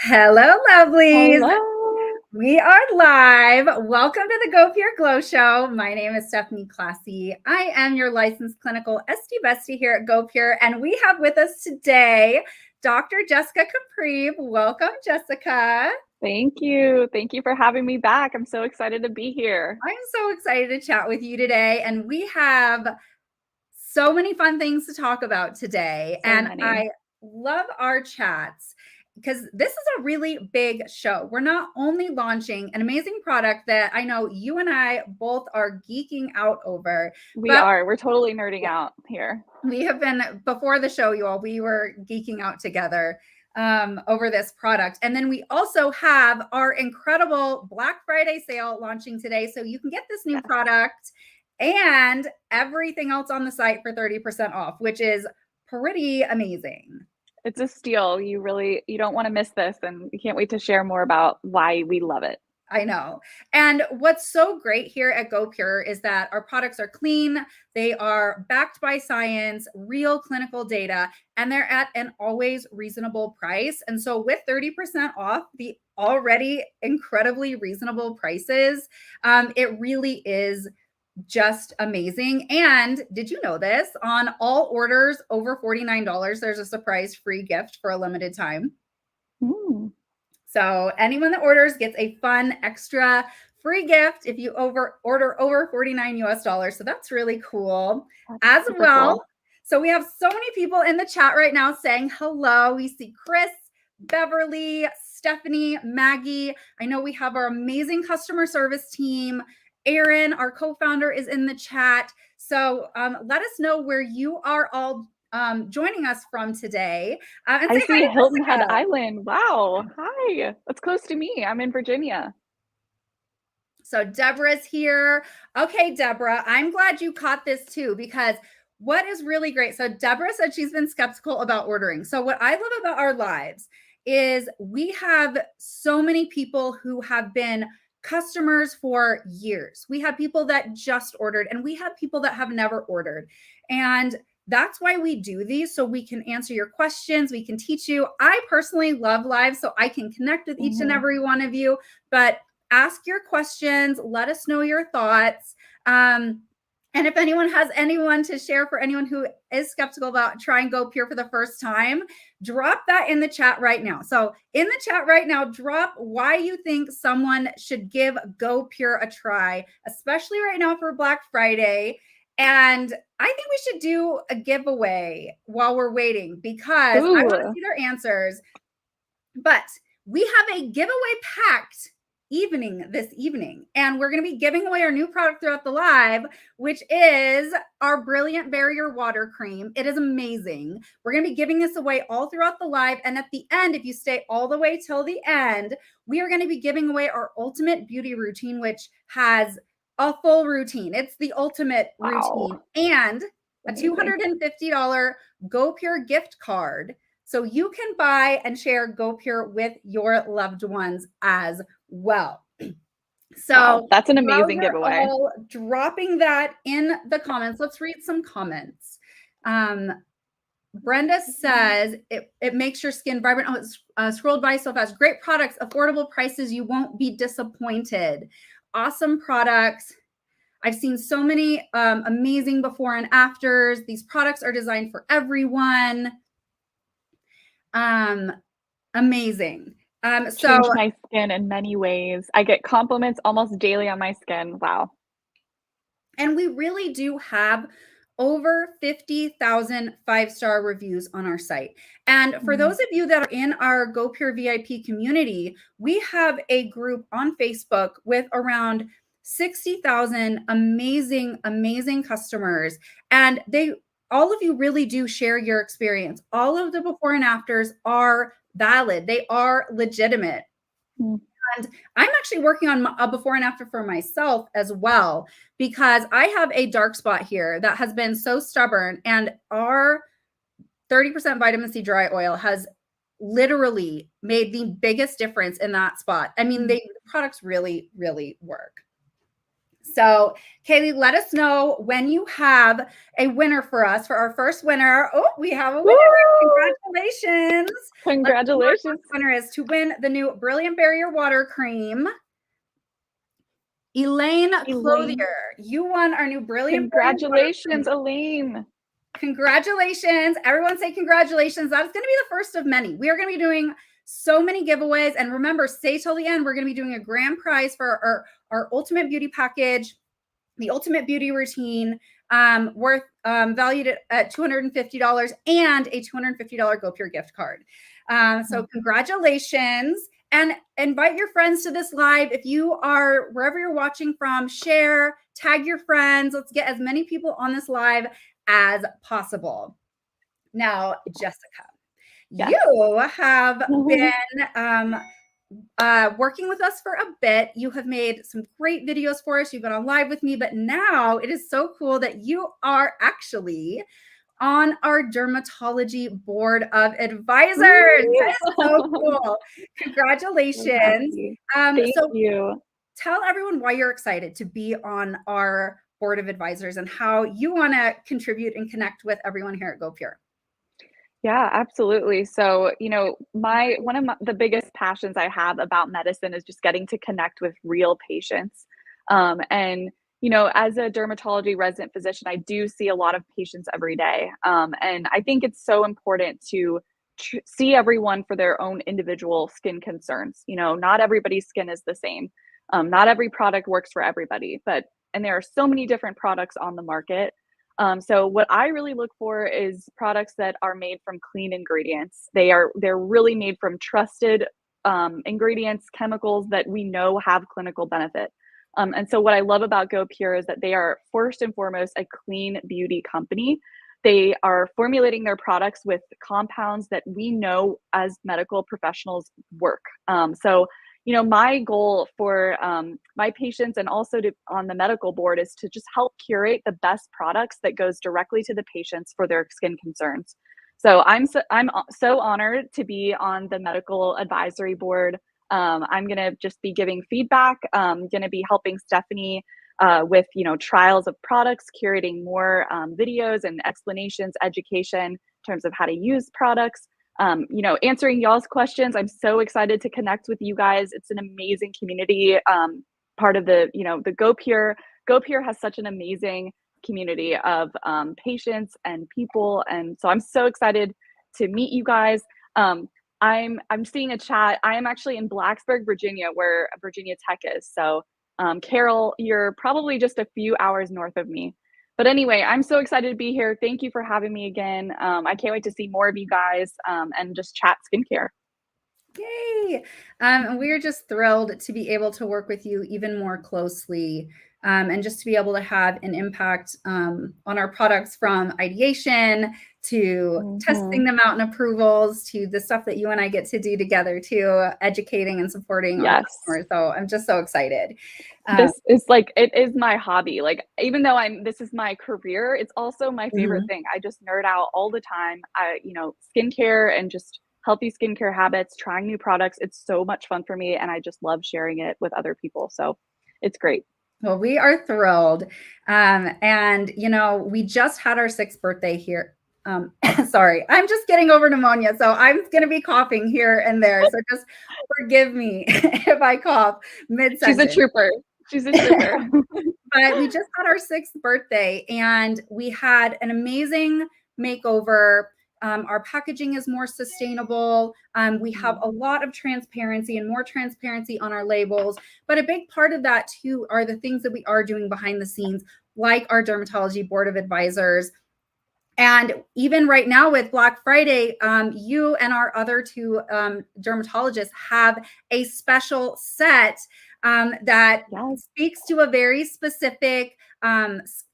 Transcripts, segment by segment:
Hello, lovelies. Hello. We are live. Welcome to the goPure Glow Show. My name is Stephanie Classy. I am your licensed clinical SD Bestie here at goPure, and we have with us today Dr. Jessica Kaprive. Welcome, Jessica. Thank you. Thank you for having me back. I'm so excited to be here. I'm so excited to chat with you today, and we have so many fun things to talk about today. So And many. I love our chats because this is a really big show. We're not only launching an amazing product that I know you and I both are geeking out over, We but are. We're totally nerding out here. we have been, before the show, you all, we were geeking out together over this product. And then we also have our incredible Black Friday sale launching today. So you can get this new product and everything else on the site for 30% off, which is pretty amazing. It's a steal. You don't want to miss this, and we can't wait to share more about why we love it. I know. And what's so great here at goPure is that our products are clean, they are backed by science, real clinical data, and they're at an always reasonable price. And so with 30% off the already incredibly reasonable prices, it really is just amazing. And did you know this? On all orders over $49, there's a surprise free gift for a limited time. Mm. So anyone that orders gets a fun extra free gift if you order over 49 US dollars. So that's really cool as well. Cool. So we have so many people in the chat right now saying hello. We see Chris, Beverly, Stephanie, Maggie. I know we have our amazing customer service team. Aaron, our co-founder, is in the chat. So let us know where you are all joining us from today. And I say see hi to Hilton Head Jessica. Island. Wow. Hi. That's close to me. I'm in Virginia. So Deborah's here. Okay, Deborah, I'm glad you caught this too, because what is really great. So Deborah said she's been skeptical about ordering. So what I love about our lives is we have so many people who have been customers for years. We have people that just ordered, and we have people that have never ordered. And that's why we do these, so we can answer your questions, we can teach you. I personally love lives, so I can connect with each and every one of you, but ask your questions, let us know your thoughts. And if anyone has anyone to share for anyone who is skeptical about trying goPure for the first time, drop that in the chat right now. So in the chat right now, drop why you think someone should give goPure a try, especially right now for Black Friday. And I think we should do a giveaway while we're waiting, because I want to see their answers. But we have a giveaway packed this evening, and we're going to be giving away our new product throughout the live, which is our Brilliant Barrier Water Cream. It is amazing. We're going to be giving this away all throughout the live, and at the end, if you stay all the way till the end, we are going to be giving away our ultimate beauty routine, which has a full routine. It's the ultimate routine, and a $250 goPure gift card, so you can buy and share goPure with your loved ones as well. So that's an amazing giveaway. All dropping that in the comments. Let's read some comments. Brenda says it makes your skin vibrant. Oh, it's scrolled by so fast. Great products, affordable prices. You won't be disappointed. Awesome products. I've seen so many amazing before and afters. These products are designed for everyone. Amazing. Changed my skin in many ways. I get compliments almost daily on my skin. Wow. And we really do have over 50,000 5-star reviews on our site. And for those of you that are in our goPure VIP community, we have a group on Facebook with around 60,000 amazing customers. And all of you really do share your experience. All of the before and afters are valid. They are legitimate. And I'm actually working on a before and after for myself as well, because I have a dark spot here that has been so stubborn, and our 30% vitamin C dry oil has literally made the biggest difference in that spot. I mean, the products really work. So, Kaylee, let us know when you have a winner for us for our first winner. Oh, we have a winner. Woo! Congratulations. Congratulations. Our winner is to win the new Brilliant Barrier Water Cream. Elaine Clothier, you won our new Brilliant Barrier Water Cream. Congratulations, Elaine. Congratulations. Everyone say congratulations. That's going to be the first of many. We are going to be doing so many giveaways. And remember, stay till the end. We're going to be doing a grand prize for our Ultimate Beauty Package, the Ultimate Beauty Routine, worth valued at $250 and a $250 goPure gift card. So congratulations. And invite your friends to this live. If you are wherever you're watching from, share, tag your friends. Let's get as many people on this live as possible. Now, Jessica, yes. You have been working with us for a bit. You have made some great videos for us. You've been on live with me, but now it is so cool that you are actually on our dermatology board of advisors. That is so cool. Congratulations. Thank you. Tell everyone why you're excited to be on our board of advisors and how you want to contribute and connect with everyone here at goPure. Yeah, absolutely. So, you know, one of the biggest passions I have about medicine is just getting to connect with real patients. And, you know, as a dermatology resident physician, I do see a lot of patients every day. And I think it's so important to see everyone for their own individual skin concerns. You know, not everybody's skin is the same. Not every product works for everybody, and there are so many different products on the market. So what I really look for is products that are made from clean ingredients. They're really made from trusted ingredients, chemicals that we know have clinical benefit. And so what I love about goPure is that they are first and foremost a clean beauty company. They are formulating their products with compounds that we know as medical professionals work. So you know, my goal for my patients and also on the medical board is to just help curate the best products that goes directly to the patients for their skin concerns. So I'm so honored to be on the medical advisory board. I'm going to just be giving feedback. I'm going to be helping Stephanie with, you know, trials of products, curating more videos and explanations, education in terms of how to use products. You know, answering y'all's questions. I'm so excited to connect with you guys. It's an amazing community. Part of the, you know, the goPure. goPure has such an amazing community of patients and people, and so I'm so excited to meet you guys. I'm seeing a chat. I am actually in Blacksburg, Virginia, where Virginia Tech is. So, Carol, you're probably just a few hours north of me. But anyway, I'm so excited to be here. Thank you for having me again. I can't wait to see more of you guys and just chat skincare. Yay! And we're just thrilled to be able to work with you even more closely and just to be able to have an impact on our products from ideation to testing them out and approvals to the stuff that you and I get to do together to educating and supporting our customers. So I'm just so excited. This is like, it is my hobby. Like, even though this is my career, it's also my favorite thing. I just nerd out all the time. You know, skincare and just healthy skincare habits, trying new products. It's so much fun for me. And I just love sharing it with other people. So it's great. Well, we are thrilled. And, you know, we just had our 6th birthday here. Sorry, I'm just getting over pneumonia. So I'm going to be coughing here and there. So just forgive me if I cough mid-sentence. She's a trooper. She's a trooper. But we just had our 6th birthday and we had an amazing makeover. Our packaging is more sustainable. We have a lot of transparency and more transparency on our labels. But a big part of that too are the things that we are doing behind the scenes, like our dermatology board of advisors. And even right now with Black Friday, you and our other 2 dermatologists have a special set that speaks to a very specific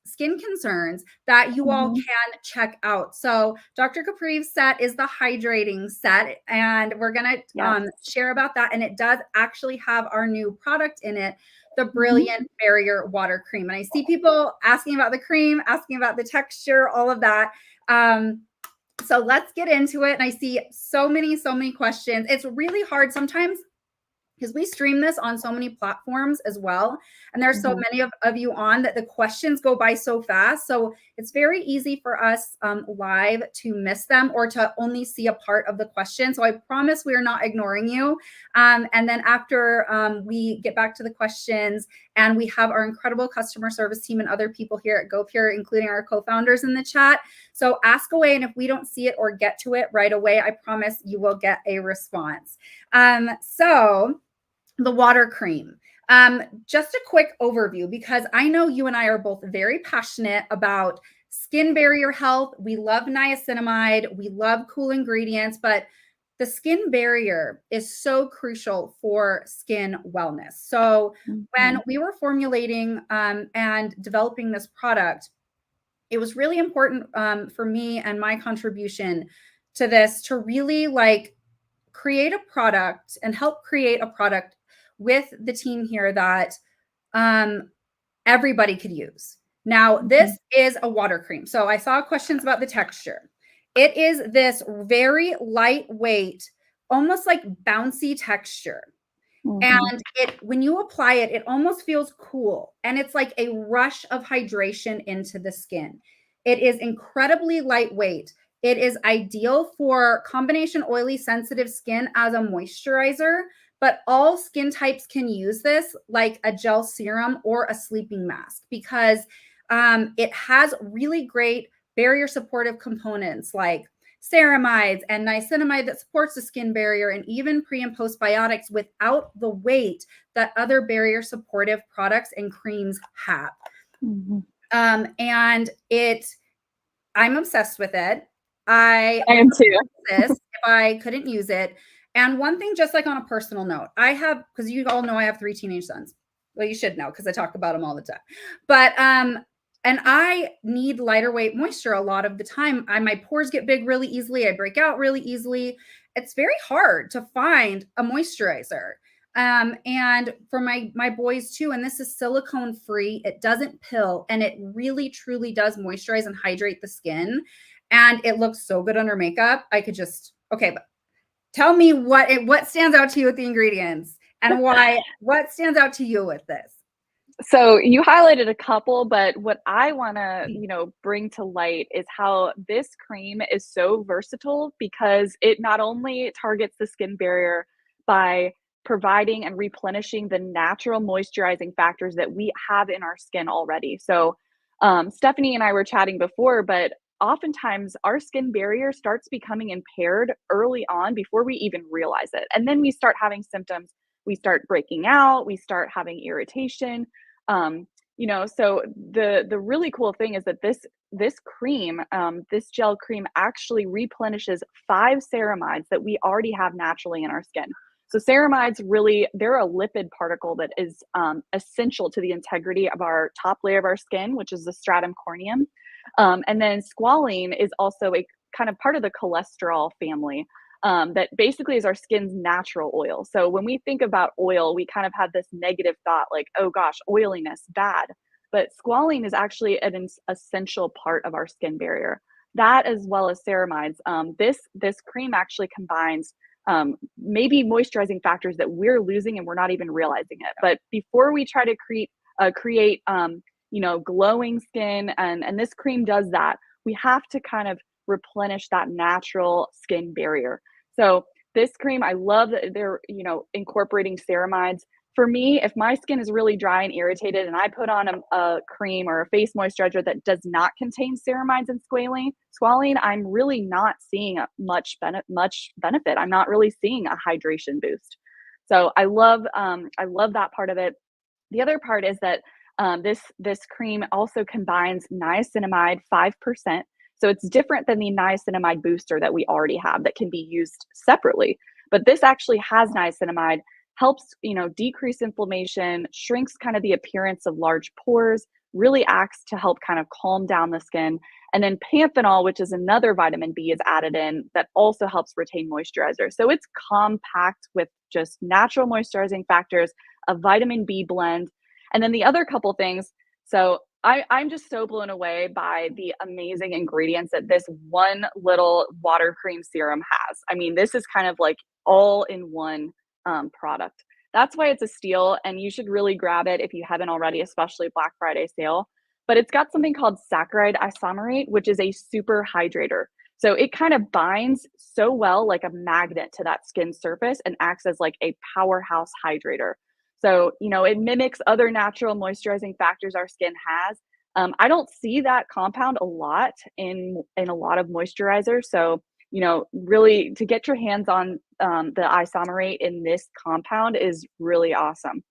skin concerns that you all can check out. So Dr. Kaprive's set is the hydrating set, and we're going to share about that. And it does actually have our new product in it, the Brilliant Barrier Water Cream. And I see people asking about the cream, asking about the texture, all of that. So let's get into it. And I see so many questions. It's really hard sometimes because we stream this on so many platforms as well. And there's so many of you on that the questions go by so fast. So it's very easy for us live to miss them or to only see a part of the question. So I promise we are not ignoring you. And then after we get back to the questions, and we have our incredible customer service team and other people here at goPure, including our co-founders in the chat. So ask away, and if we don't see it or get to it right away, I promise you will get a response. So the water cream. Just a quick overview, because I know you and I are both very passionate about skin barrier health. We love niacinamide. We love cool ingredients, but the skin barrier is so crucial for skin wellness. So when we were formulating and developing this product, it was really important for me and my contribution to this to really like create a product and help create a product with the team here that everybody could use. Now, this is a water cream. So I saw questions about the texture. It is this very lightweight, almost like bouncy texture. And when you apply it, it almost feels cool. And it's like a rush of hydration into the skin. It is incredibly lightweight. It is ideal for combination oily sensitive skin as a moisturizer, but all skin types can use this like a gel serum or a sleeping mask, because it has really great barrier supportive components like ceramides and niacinamide that supports the skin barrier, and even pre and postbiotics without the weight that other barrier supportive products and creams have. And I'm obsessed with it. I am too. This if I couldn't use it. And one thing, just like on a personal note, I have, because you all know I have 3 teenage sons. Well, you should know because I talk about them all the time. But and I need lighter weight moisture a lot of the time. My pores get big really easily. I break out really easily. It's very hard to find a moisturizer. And for my boys too, and this is silicone free, it doesn't pill, and it really truly does moisturize and hydrate the skin. And it looks so good under makeup. I could just, okay, but tell me what stands out to you with the ingredients, and why, what stands out to you with this? So you highlighted a couple, but what I want to, bring to light is how this cream is so versatile, because it not only targets the skin barrier by providing and replenishing the natural moisturizing factors that we have in our skin already. So Stephanie and I were chatting before, but oftentimes our skin barrier starts becoming impaired early on before we even realize it. And then we start having symptoms. We start breaking out, we start having irritation. So the really cool thing is that this cream, this gel cream actually replenishes 5 ceramides that we already have naturally in our skin. So ceramides really, they're a lipid particle that is essential to the integrity of our top layer of our skin, which is the stratum corneum. And then squalene is also a kind of part of the cholesterol family. That basically is our skin's natural oil. So when we think about oil, we kind of have this negative thought like, oh gosh, oiliness, bad. But squalene is actually an essential part of our skin barrier. That, as well as ceramides. This cream actually combines maybe moisturizing factors that we're losing and we're not even realizing it. But before we try to create glowing skin, and this cream does that, we have to kind of replenish that natural skin barrier. So this cream, I love that they're, incorporating ceramides. For me, if my skin is really dry and irritated and I put on a cream or a face moisturizer that does not contain ceramides and squalene, I'm really not seeing much benefit. I'm not really seeing a hydration boost. So I love that part of it. The other part is that this cream also combines niacinamide 5%. So it's different than the niacinamide booster that we already have that can be used separately. But this actually has niacinamide, helps, decrease inflammation, shrinks kind of the appearance of large pores, really acts to help kind of calm down the skin. And then panthenol, which is another vitamin B, is added in that also helps retain moisturizer. So it's compact with just natural moisturizing factors, a vitamin B blend. And then the other couple things, so I'm just so blown away by the amazing ingredients that this one little water cream serum has. I mean, this is kind of like all in one product. that's why it's a steal, and you should really grab it if you haven't already, especially Black Friday sale. But it's got something called saccharide isomerate, which is a super hydrator. So it kind of binds so well like a magnet to that skin surface and acts as like a powerhouse hydrator. So, you know, it mimics other natural moisturizing factors our skin has. I don't see that compound a lot in a lot of moisturizers. So, you know, really to get your hands on the isomerate in this compound is really awesome.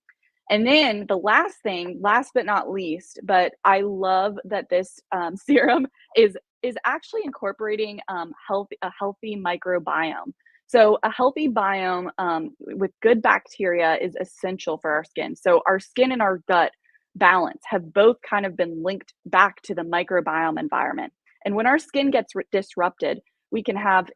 And then the last thing, last but not least, but I love that this serum is actually incorporating a healthy microbiome. So a healthy biome with good bacteria is essential for our skin. So our skin and our gut balance have both kind of been linked back to the microbiome environment. And when our skin gets disrupted, we can have,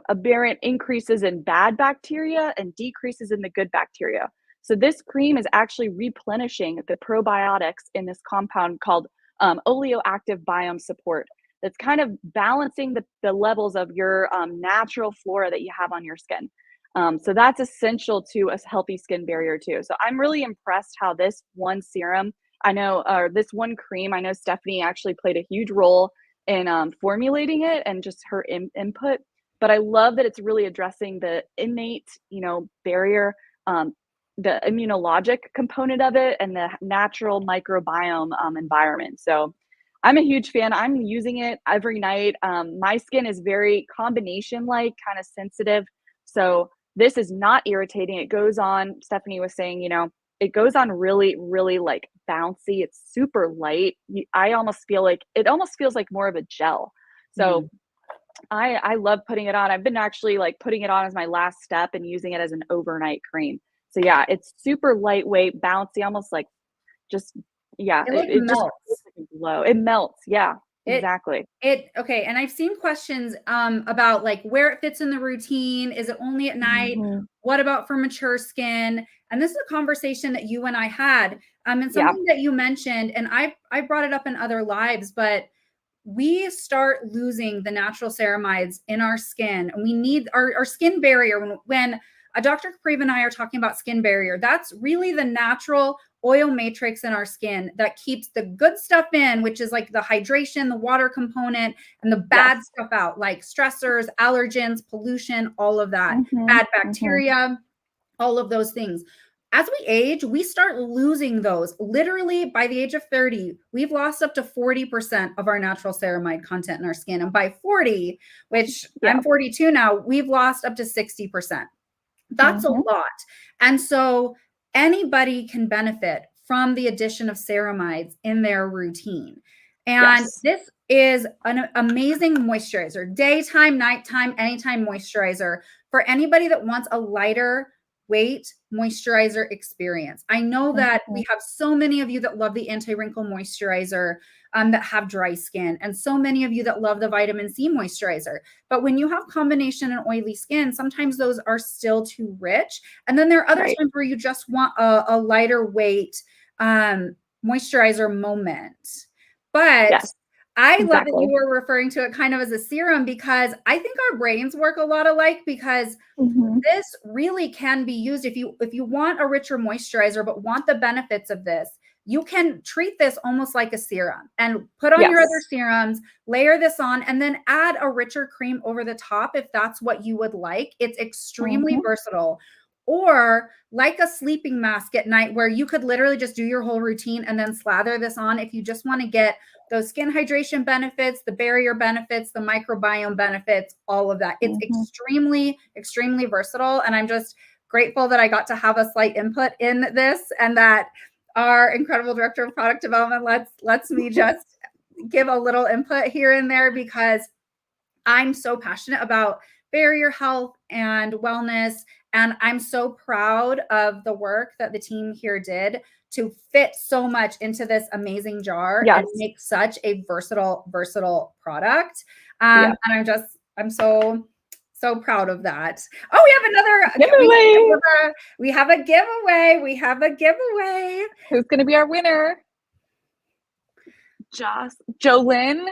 aberrant increases in bad bacteria and decreases in the good bacteria. So this cream is actually replenishing the probiotics in this compound called oleoactive biome support. That's kind of balancing the levels of your natural flora that you have on your skin. So that's essential to a healthy skin barrier too. So I'm really impressed how this one serum, or this one cream, I know Stephanie actually played a huge role in formulating it and just her input. But I love that it's really addressing the innate, barrier, the immunologic component of it, and the natural microbiome environment. So I'm a huge fan. I'm using it every night. My skin is very combination-like, kind of sensitive. So this is not irritating. It goes on, Stephanie was saying, it goes on really, really like bouncy. It's super light. I almost feel like, it almost feels like more of a gel. So I love putting it on. I've been actually like putting it on as my last step and using it as an overnight cream. So yeah, it's super lightweight, bouncy, almost like just, yeah, It it just melts. like a glow. It melts. Yeah, It exactly. okay, and I've seen questions about like where it fits in the routine. Is it only at night? Mm-hmm. What about for mature skin? And this is a conversation that you and I had, and Yeah. something that you mentioned, and I brought it up in other lives, but we start losing the natural ceramides in our skin, and we need our skin barrier. When Dr. Kaprive and I are talking about skin barrier, that's really the natural oil matrix in our skin that keeps the good stuff in, which is like the hydration, the water component, and the bad stuff out, like stressors, allergens, pollution, all of that, bad bacteria, all of those things. As we age, we start losing those. Literally by the age of 30, we've lost up to 40% of our natural ceramide content in our skin. And by 40, which I'm 42 now, we've lost up to 60%. That's a lot. And so anybody can benefit from the addition of ceramides in their routine. And this is an amazing moisturizer, daytime, nighttime, anytime moisturizer for anybody that wants a lighter weight moisturizer experience. I know that we have so many of you that love the anti-wrinkle moisturizer that have dry skin, and so many of you that love the vitamin C moisturizer. But when you have combination and oily skin, sometimes those are still too rich. And then there are other times where you just want a lighter weight moisturizer moment. But I love that you were referring to it kind of as a serum, because I think our brains work a lot alike, because this really can be used if you want a richer moisturizer but want the benefits of this. You can treat this almost like a serum and put on your other serums, layer this on, and then add a richer cream over the top if that's what you would like. It's extremely versatile. Or like a sleeping mask at night, where you could literally just do your whole routine and then slather this on if you just want to get those skin hydration benefits, the barrier benefits, the microbiome benefits, all of that. It's extremely, extremely versatile. And I'm just grateful that I got to have a slight input in this, and that our incredible director of product development lets me just give a little input here and there, because I'm so passionate about barrier health and wellness. And I'm so proud of the work that the team here did to fit so much into this amazing jar and make such a versatile product. And I'm so proud of that. Oh, we have another giveaway. We have a giveaway. We have a giveaway. Who's going to be our winner? Jolyn.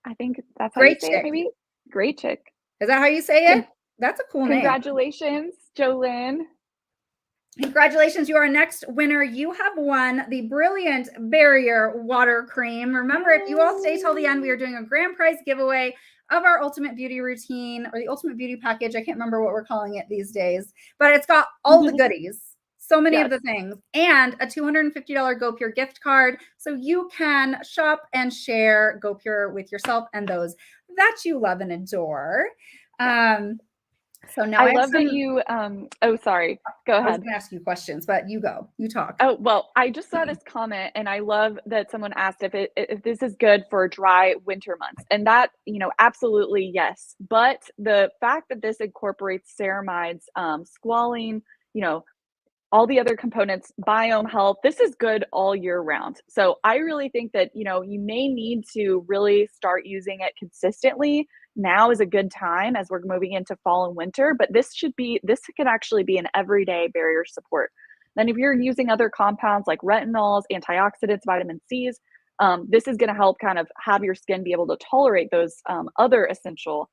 I think that's how you say it, maybe. Great Chick. Is that how you say it? That's a cool name. Congratulations, Jolyn. Congratulations, you are our next winner. You have won the brilliant barrier water cream. Remember, if you all stay till the end, we are doing a grand prize giveaway of our ultimate beauty routine, or the ultimate beauty package. I can't remember what we're calling it these days, but it's got all the goodies, so many of the things, and a $250 goPure gift card, so you can shop and share goPure with yourself and those that you love and adore. So now I love that you, oh, sorry, go I was ahead. gonna ask you questions, but you go, you talk. Oh, well, I just saw this comment and I love that someone asked if this is good for dry winter months. And that, you know, absolutely yes. But the fact that this incorporates ceramides, squalene, you know, all the other components, biome health, this is good all year round. So I really think that, you know, you may need to really start using it consistently. Now is a good time as we're moving into fall and winter, but this can actually be an everyday barrier support. Then if you're using other compounds like retinols, antioxidants, vitamin C's, this is going to help kind of have your skin be able to tolerate those other essential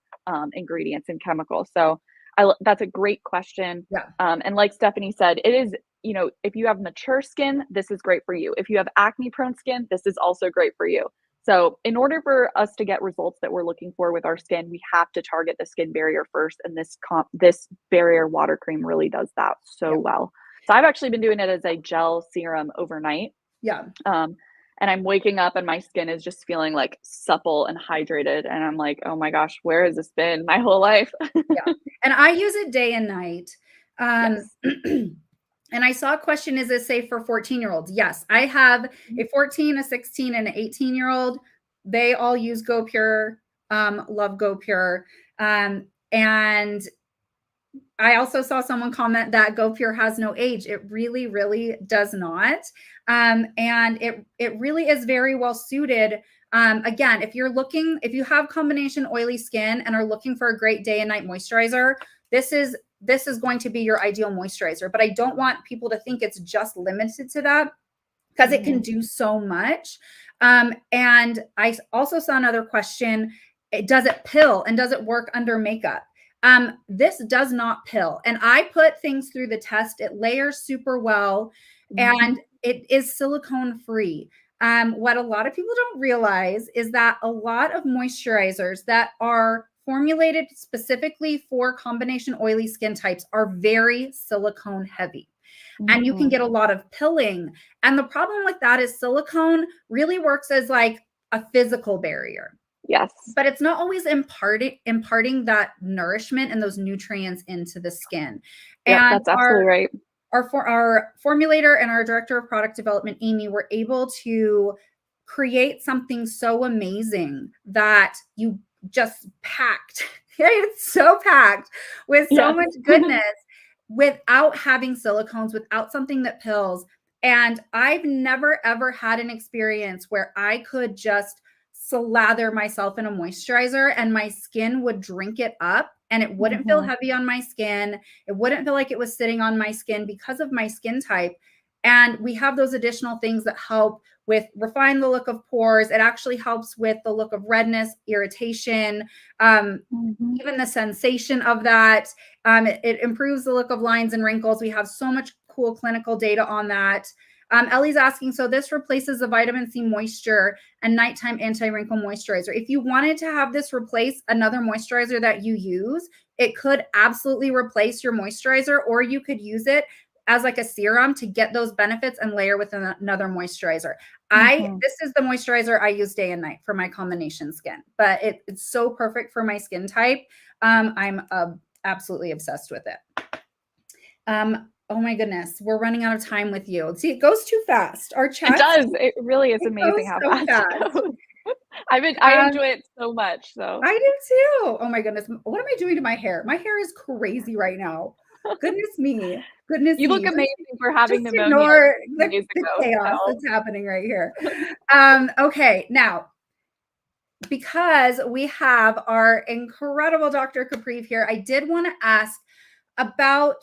ingredients and chemicals. So that's a great question. Yeah. And like Stephanie said, it is, you know, if you have mature skin, this is great for you. If you have acne prone skin, this is also great for you. So in order for us to get results that we're looking for with our skin, we have to target the skin barrier first. And this barrier water cream really does that so well. So I've actually been doing it as a gel serum overnight. Yeah. And I'm waking up and my skin is just feeling like supple and hydrated. And I'm like, oh my gosh, where has this been my whole life? Yeah. And I use it day and night. Yes. And I saw a question, is this safe for 14-year-olds? Yes, I have a 14, a 16, and an 18-year-old. They all use goPure, love goPure. And I also saw someone comment that goPure has no age. It really, really does not. And it really is very well suited. Again, if you have combination oily skin and are looking for a great day and night moisturizer, this is going to be your ideal moisturizer. But I don't want people to think it's just limited to that, because it can do so much. And I also saw another question, does it pill and does it work under makeup? This does not pill. And I put things through the test. It layers super well, and it is silicone free. What a lot of people don't realize is that a lot of moisturizers that are formulated specifically for combination oily skin types are very silicone heavy. And you can get a lot of pilling. And the problem with that is silicone really works as like a physical barrier. Yes. But it's not always imparting that nourishment and those nutrients into the skin. Yeah, And that's absolutely right. Our formulator and our director of product development, Amy, were able to create something so amazing that you just packed. It's so packed with so much goodness without having silicones, without something that pills. And I've never, ever had an experience where I could just slather myself in a moisturizer and my skin would drink it up, and it wouldn't feel heavy on my skin. It wouldn't feel like it was sitting on my skin because of my skin type. And we have those additional things that help with refine the look of pores. It actually helps with the look of redness, irritation, even the sensation of that. It improves the look of lines and wrinkles. We have so much cool clinical data on that. Ellie's asking, so this replaces the vitamin C moisture and nighttime anti-wrinkle moisturizer. If you wanted to have this replace another moisturizer that you use, it could absolutely replace your moisturizer, or you could use it as like a serum to get those benefits and layer with another moisturizer. This is the moisturizer I use day and night for my combination skin, but it's so perfect for my skin type. I'm absolutely obsessed with it. Oh my goodness, we're running out of time with you. See, it goes too fast. Our chat. It does. It really is amazing how fast it goes. I enjoy it so much. So I do too. Oh my goodness. What am I doing to my hair? My hair is crazy right now. Goodness me. Goodness you me. look amazing for having Just pneumonia. Ignore the ago, chaos that's happening right here. Okay, now, because we have our incredible Dr. Kaprive here, I did want to ask about,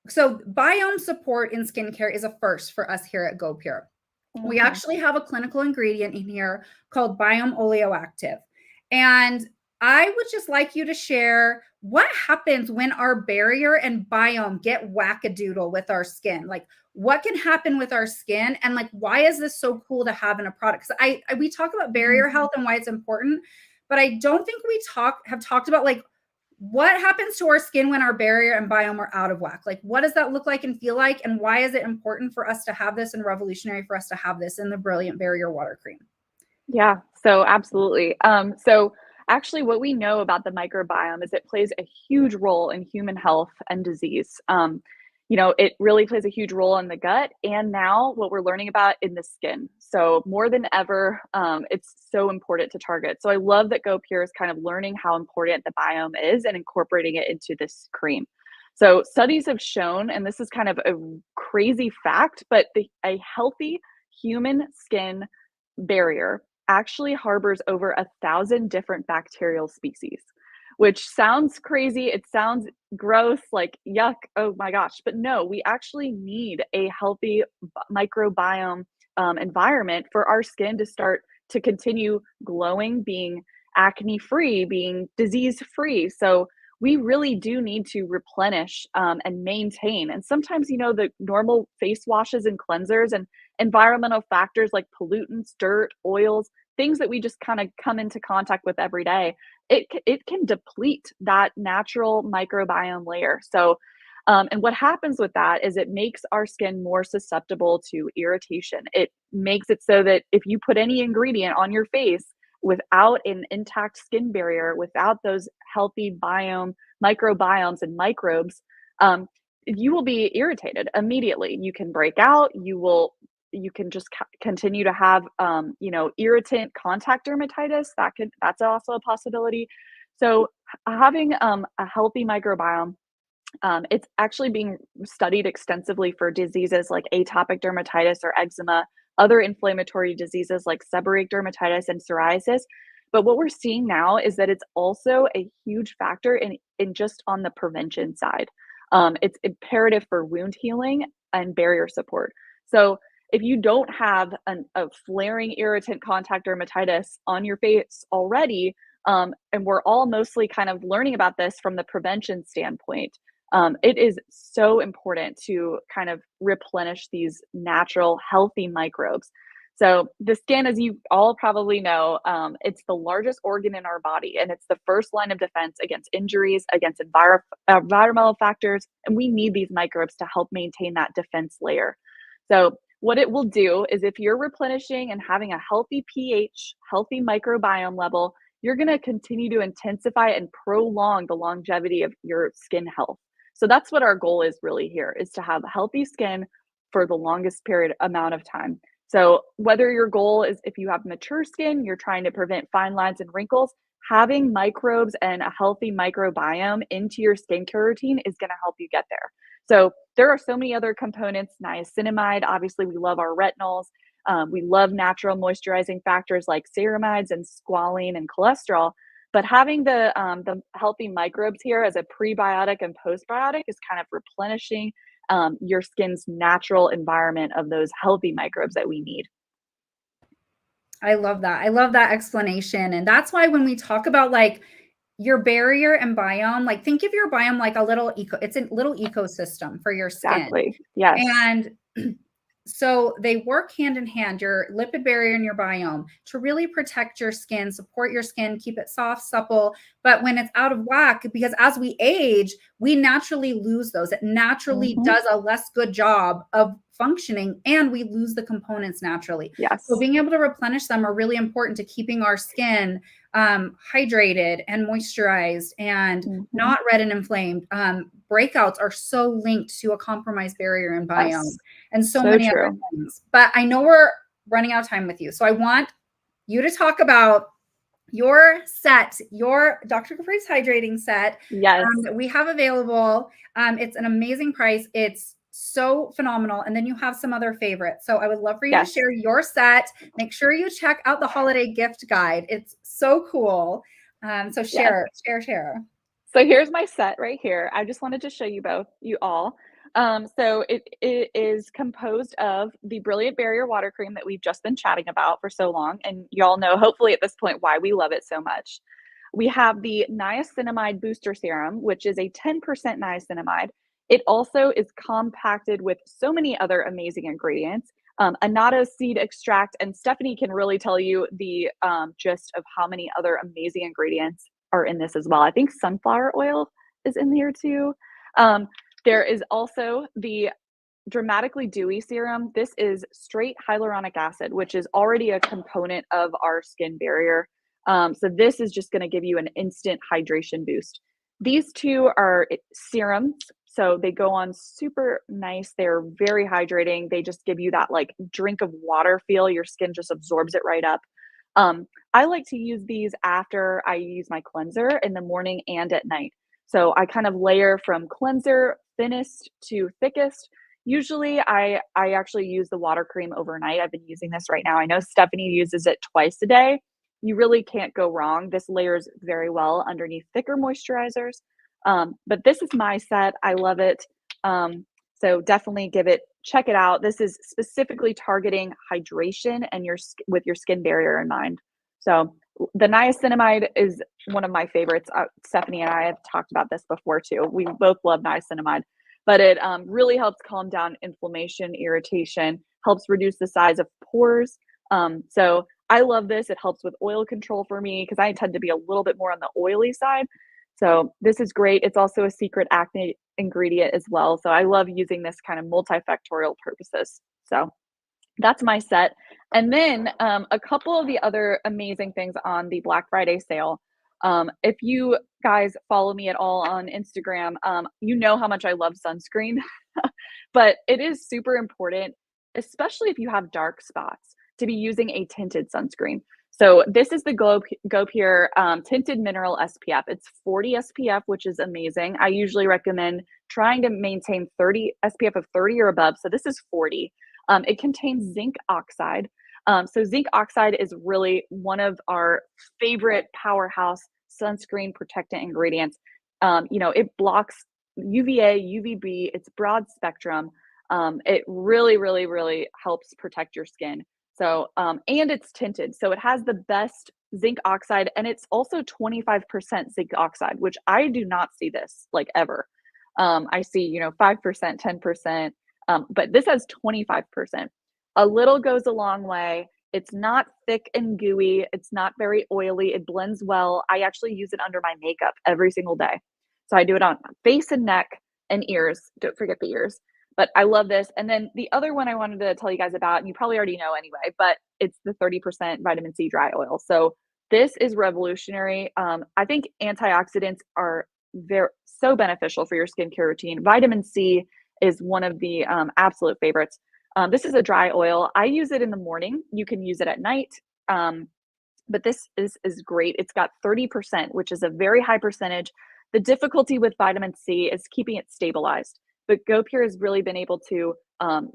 so biome support in skincare is a first for us here at goPure. We actually have a clinical ingredient in here called Biome Oleoactive. And I would just like you to share what happens when our barrier and biome get wackadoodle with our skin? Like, what can happen with our skin, and like, why is this so cool to have in a product? Because we talk about barrier health and why it's important, but I don't think we have talked about like what happens to our skin when our barrier and biome are out of whack. Like, what does that look like and feel like, and why is it important for us to have this and revolutionary for us to have this in the Brilliant Barrier Water Cream? Yeah, so absolutely. So actually what we know about the microbiome is it plays a huge role in human health and disease. It really plays a huge role in the gut and now what we're learning about in the skin. So more than ever, it's so important to target. So I love that goPure is kind of learning how important the biome is and incorporating it into this cream. So studies have shown, and this is kind of a crazy fact, but a healthy human skin barrier actually harbors over 1,000 different bacterial species, which sounds crazy. It sounds gross, like yuck, oh my gosh. But no, we actually need a healthy microbiome environment for our skin to start to continue glowing, being acne free, being disease free. So we really do need to replenish and maintain. And sometimes, the normal face washes and cleansers and environmental factors like pollutants, dirt, oils, things that we just kind of come into contact with every day, it can deplete that natural microbiome layer. So, and what happens with that is it makes our skin more susceptible to irritation. It makes it so that if you put any ingredient on your face without an intact skin barrier, without those healthy microbiomes and microbes, you will be irritated immediately. You can break out. You can just continue to have irritant contact dermatitis. That's also a possibility. So having a healthy microbiome, it's actually being studied extensively for diseases like atopic dermatitis or eczema, other inflammatory diseases like seborrheic dermatitis and psoriasis. But what we're seeing now is that it's also a huge factor in just on the prevention side. It's imperative for wound healing and barrier support. So if you don't have a flaring irritant contact dermatitis on your face already, and we're all mostly kind of learning about this from the prevention standpoint, it is so important to kind of replenish these natural, healthy microbes. So the skin, as you all probably know, it's the largest organ in our body, and it's the first line of defense against injuries, against environmental factors, and we need these microbes to help maintain that defense layer. So what it will do is if you're replenishing and having a healthy pH, healthy microbiome level, you're going to continue to intensify and prolong the longevity of your skin health. So that's what our goal is really here, is to have healthy skin for the longest period amount of time. So whether your goal is, if you have mature skin, you're trying to prevent fine lines and wrinkles, having microbes and a healthy microbiome into your skincare routine is going to help you get there. So there are so many other components. Niacinamide, obviously, we love our retinols. We love natural moisturizing factors like ceramides and squalene and cholesterol. But having the healthy microbes here as a prebiotic and postbiotic is kind of replenishing your skin's natural environment of those healthy microbes that we need. I love that. I love that explanation. And that's why when we talk about like your barrier and biome, like think of your biome like it's a little ecosystem for your skin. Exactly. Yes. And so they work hand in hand, your lipid barrier and your biome, to really protect your skin, support your skin, keep it soft, supple. But when it's out of whack, because as we age, we naturally lose those. It naturally Mhm. does a less good job of functioning, and we lose the components naturally. So Yes. being able to replenish them are really important to keeping our skin hydrated and moisturized and Mhm. not red and inflamed. Breakouts are so linked to a compromised barrier and biome Yes. and so So many other true. things. But I know we're running out of time with you. So I want you to talk about your set, your Dr. Kaprive's hydrating set Yes. that we have available. It's an amazing price. It's so phenomenal. And then you have some other favorites. So I would love for you to Yes. share your set. Make sure you check out the holiday gift guide. It's so cool. So Yes. share. So here's my set right here. I just wanted to show you all. So it is composed of the Brilliant Barrier Water Cream that we've just been chatting about for so long. And y'all know, hopefully at this point, why we love it so much. We have the niacinamide booster serum, which is a 10% niacinamide. It also is compacted with so many other amazing ingredients. Annatto seed extract, and Stephanie can really tell you the gist of how many other amazing ingredients are in this as well. I think sunflower oil is in here too. There is also the dramatically dewy serum. This is straight hyaluronic acid, which is already a component of our skin barrier. So this is just going to give you an instant hydration boost. These two are serums, so they go on super nice. They're very hydrating. They just give you that like drink of water feel. Your skin just absorbs it right up. I like to use these after I use my cleanser in the morning and at night. So I kind of layer from cleanser, thinnest to thickest. Usually I actually use the water cream overnight. I've been using this right now. I know Stephanie uses it twice a day. You really can't go wrong. This layers very well underneath thicker moisturizers. But this is my set. I love it. So definitely check it out. This is specifically targeting hydration and with your skin barrier in mind. So the niacinamide is one of my favorites. Stephanie and I have talked about this before too. We both love niacinamide, but it really helps calm down inflammation, irritation, helps reduce the size of pores. So I love this. It helps with oil control for me because I tend to be a little bit more on the oily side. So this is great. It's also a secret acne ingredient as well. So I love using this kind of multifactorial purposes. So that's my set. And then a couple of the other amazing things on the Black Friday sale. If you guys follow me at all on Instagram, you know how much I love sunscreen, but it is super important, especially if you have dark spots, to be using a tinted sunscreen. So this is the goPure tinted mineral SPF. It's 40 SPF, which is amazing. I usually recommend trying to maintain SPF of 30 or above. So this is 40. It contains zinc oxide. So zinc oxide is really one of our favorite powerhouse sunscreen protectant ingredients. It blocks UVA, UVB. It's broad spectrum. It really, really, really helps protect your skin. So, and it's tinted. So it has the best zinc oxide, and it's also 25% zinc oxide, which I do not see this like ever. I see, 5%, 10%, but this has 25%. A little goes a long way. It's not thick and gooey. It's not very oily. It blends well. I actually use it under my makeup every single day. So I do it on face and neck and ears. Don't forget the ears. But I love this. And then the other one I wanted to tell you guys about, and you probably already know anyway, but it's the 30% vitamin C dry oil. So this is revolutionary. I think antioxidants are so beneficial for your skincare routine. Vitamin C is one of the absolute favorites. This is a dry oil. I use it in the morning. You can use it at night. But this is great. It's got 30%, which is a very high percentage. The difficulty with vitamin C is keeping it stabilized. But goPure has really been able to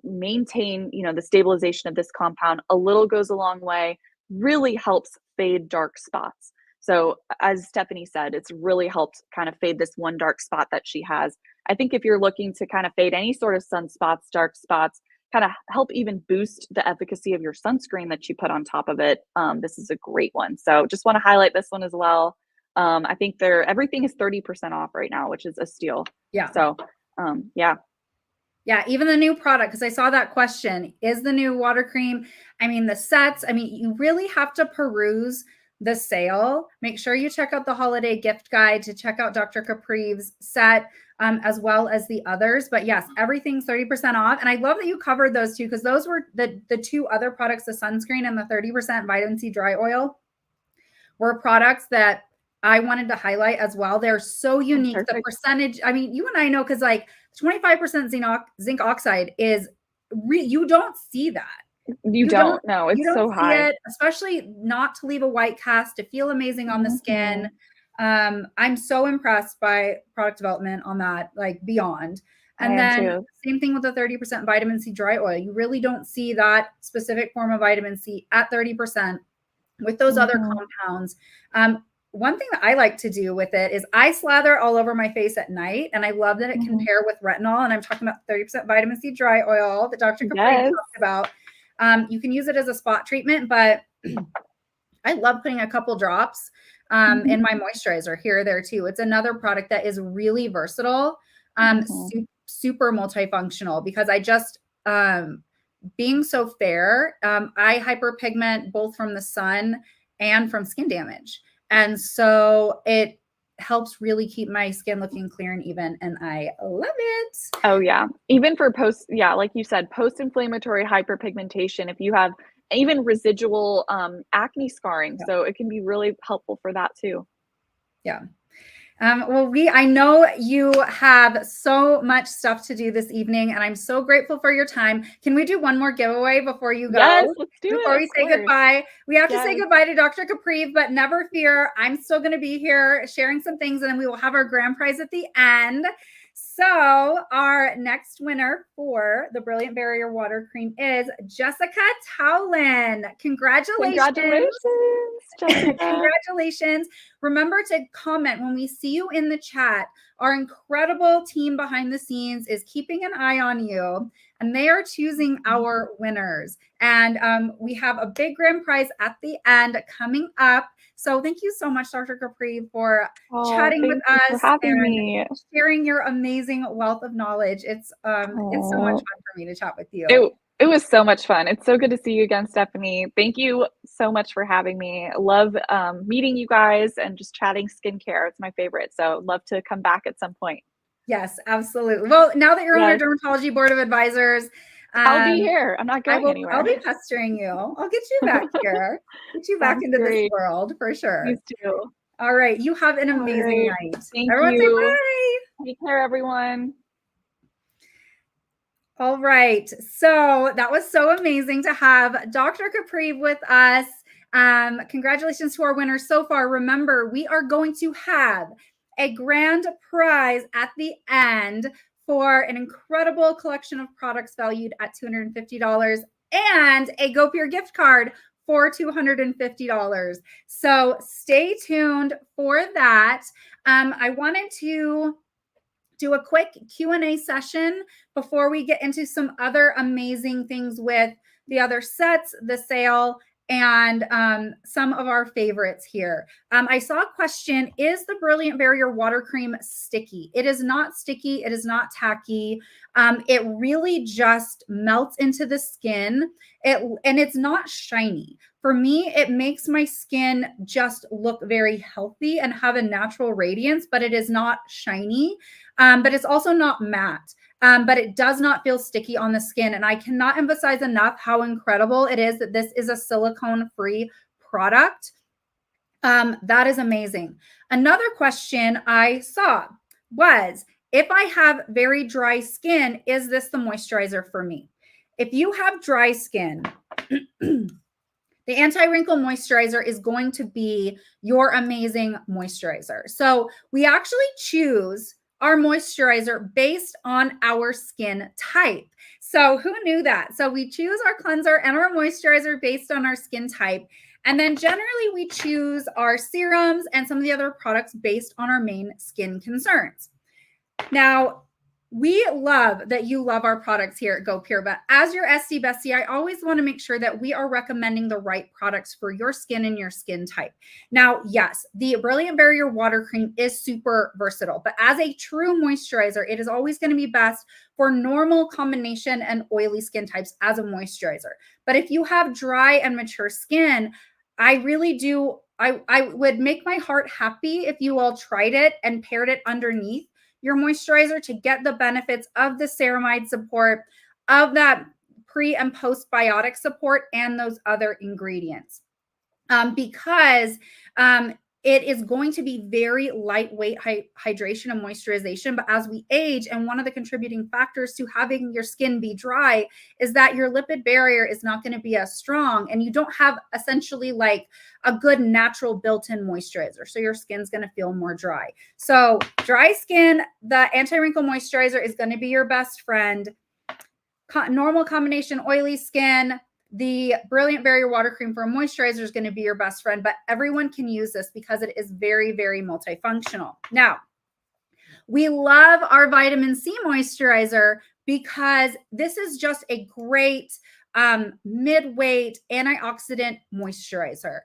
maintain, the stabilization of this compound. A little goes a long way, really helps fade dark spots. So as Stephanie said, it's really helped kind of fade this one dark spot that she has. I think if you're looking to kind of fade any sort of sunspots, dark spots, kind of help even boost the efficacy of your sunscreen that you put on top of it, this is a great one. So just want to highlight this one as well. I think everything is 30% off right now, which is a steal. Yeah. So yeah. Yeah, even the new product, because I saw that question, is the new water cream. I mean, the sets, you really have to peruse the sale. Make sure you check out the holiday gift guide to check out Dr. Kaprive's set, as well as the others. But yes, everything's 30% off. And I love that you covered those two, because those were the two other products, the sunscreen and the 30% vitamin C dry oil, were products that I wanted to highlight as well. They're so unique. The percentage, you and I know, because like 25% zinc oxide is you don't see that. You don't know. It's so high. It, especially not to leave a white cast, to feel amazing on the skin. I'm so impressed by product development on that, like beyond. And then same thing with the 30% vitamin C dry oil. You really don't see that specific form of vitamin C at 30% with those other compounds. One thing that I like to do with it is I slather all over my face at night, and I love that it can pair with retinol. And I'm talking about 30% vitamin C dry oil that Dr. Kaprive talked about. You can use it as a spot treatment, but I love putting a couple drops in my moisturizer here, there too. It's another product that is really versatile, super multifunctional, because I just, being so fair, I hyperpigment both from the sun and from skin damage. And so it helps really keep my skin looking clear and even, and I love it. Oh yeah. Even for like you said, post-inflammatory hyperpigmentation, if you have even residual acne scarring, so it can be really helpful for that too. Yeah. Well, I know you have so much stuff to do this evening, and I'm so grateful for your time. Can we do one more giveaway before you go? Yes, let's do it. Before we say goodbye, we have to say goodbye to Dr. Kaprive, but never fear, I'm still going to be here sharing some things, and then we will have our grand prize at the end. So our next winner for the Brilliant Barrier Water Cream is Jessica Towlin. Congratulations. Congratulations, Jessica. Congratulations. Remember to comment when we see you in the chat. Our incredible team behind the scenes is keeping an eye on you, and they are choosing our winners. And we have a big grand prize at the end coming up. So thank you so much, Dr. Kaprive, for chatting with us and sharing your amazing wealth of knowledge. It's so much fun for me to chat with you. It was so much fun. It's so good to see you again, Stephanie. Thank you so much for having me. I love meeting you guys and just chatting skincare. It's my favorite. So love to come back at some point. Yes, absolutely. Well, now that you're on our dermatology board of advisors, I'll be here. I'm not going anywhere. I'll be pestering you. I'll get you back here. Get you back into this world for sure. Please do. All right. You have an amazing night. Thank Everyone you. say bye. Take care, everyone. All right. So that was so amazing to have Dr. Kaprive with us. Congratulations to our winners so far. Remember, we are going to have a grand prize at the end for an incredible collection of products valued at $250 and a goPure gift card for $250. So stay tuned for that. I wanted to do a quick Q&A session before we get into some other amazing things with the other sets, the sale, and some of our favorites here. I saw a question, is the Brilliant Barrier Water Cream sticky? It is not sticky. It is not tacky. It really just melts into the skin. And it's not shiny. For me, it makes my skin just look very healthy and have a natural radiance, but it is not shiny. But it's also not matte. But it does not feel sticky on the skin. And I cannot emphasize enough how incredible it is that this is a silicone-free product. That is amazing. Another question I saw was, if I have very dry skin, is this the moisturizer for me? If you have dry skin, the anti-wrinkle moisturizer is going to be your amazing moisturizer. So we actually choose our moisturizer based on our skin type. So who knew that? So we choose our cleanser and our moisturizer based on our skin type. And then generally we choose our serums and some of the other products based on our main skin concerns. Now, we love that you love our products here at goPure, but as your SD bestie, I always want to make sure that we are recommending the right products for your skin and your skin type. Now, yes, the Brilliant Barrier Water Cream is super versatile, but as a true moisturizer, it is always going to be best for normal combination and oily skin types as a moisturizer. But if you have dry and mature skin, I really do, I would make my heart happy if you all tried it and paired it underneath your moisturizer to get the benefits of the ceramide support, of that pre and postbiotic support, and those other ingredients. Because it is going to be very lightweight hydration and moisturization. But as we age, and one of the contributing factors to having your skin be dry is that your lipid barrier is not going to be as strong, and you don't have essentially like a good natural built-in moisturizer. So your skin's going to feel more dry. So dry skin, the anti-wrinkle moisturizer is going to be your best friend. Normal combination oily skin, the Brilliant Barrier Water Cream for a moisturizer is going to be your best friend, but everyone can use this because it is very, very multifunctional. Now, we love our vitamin C moisturizer because this is just a great mid-weight antioxidant moisturizer.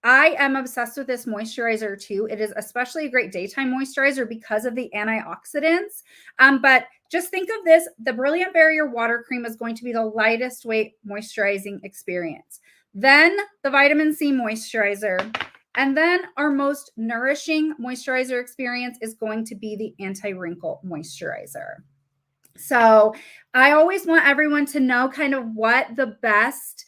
I am obsessed with this moisturizer too. It is especially a great daytime moisturizer because of the antioxidants. But just think of this, the Brilliant Barrier Water Cream is going to be the lightest weight moisturizing experience. Then the vitamin C moisturizer. And then our most nourishing moisturizer experience is going to be the anti-wrinkle moisturizer. So I always want everyone to know kind of what the best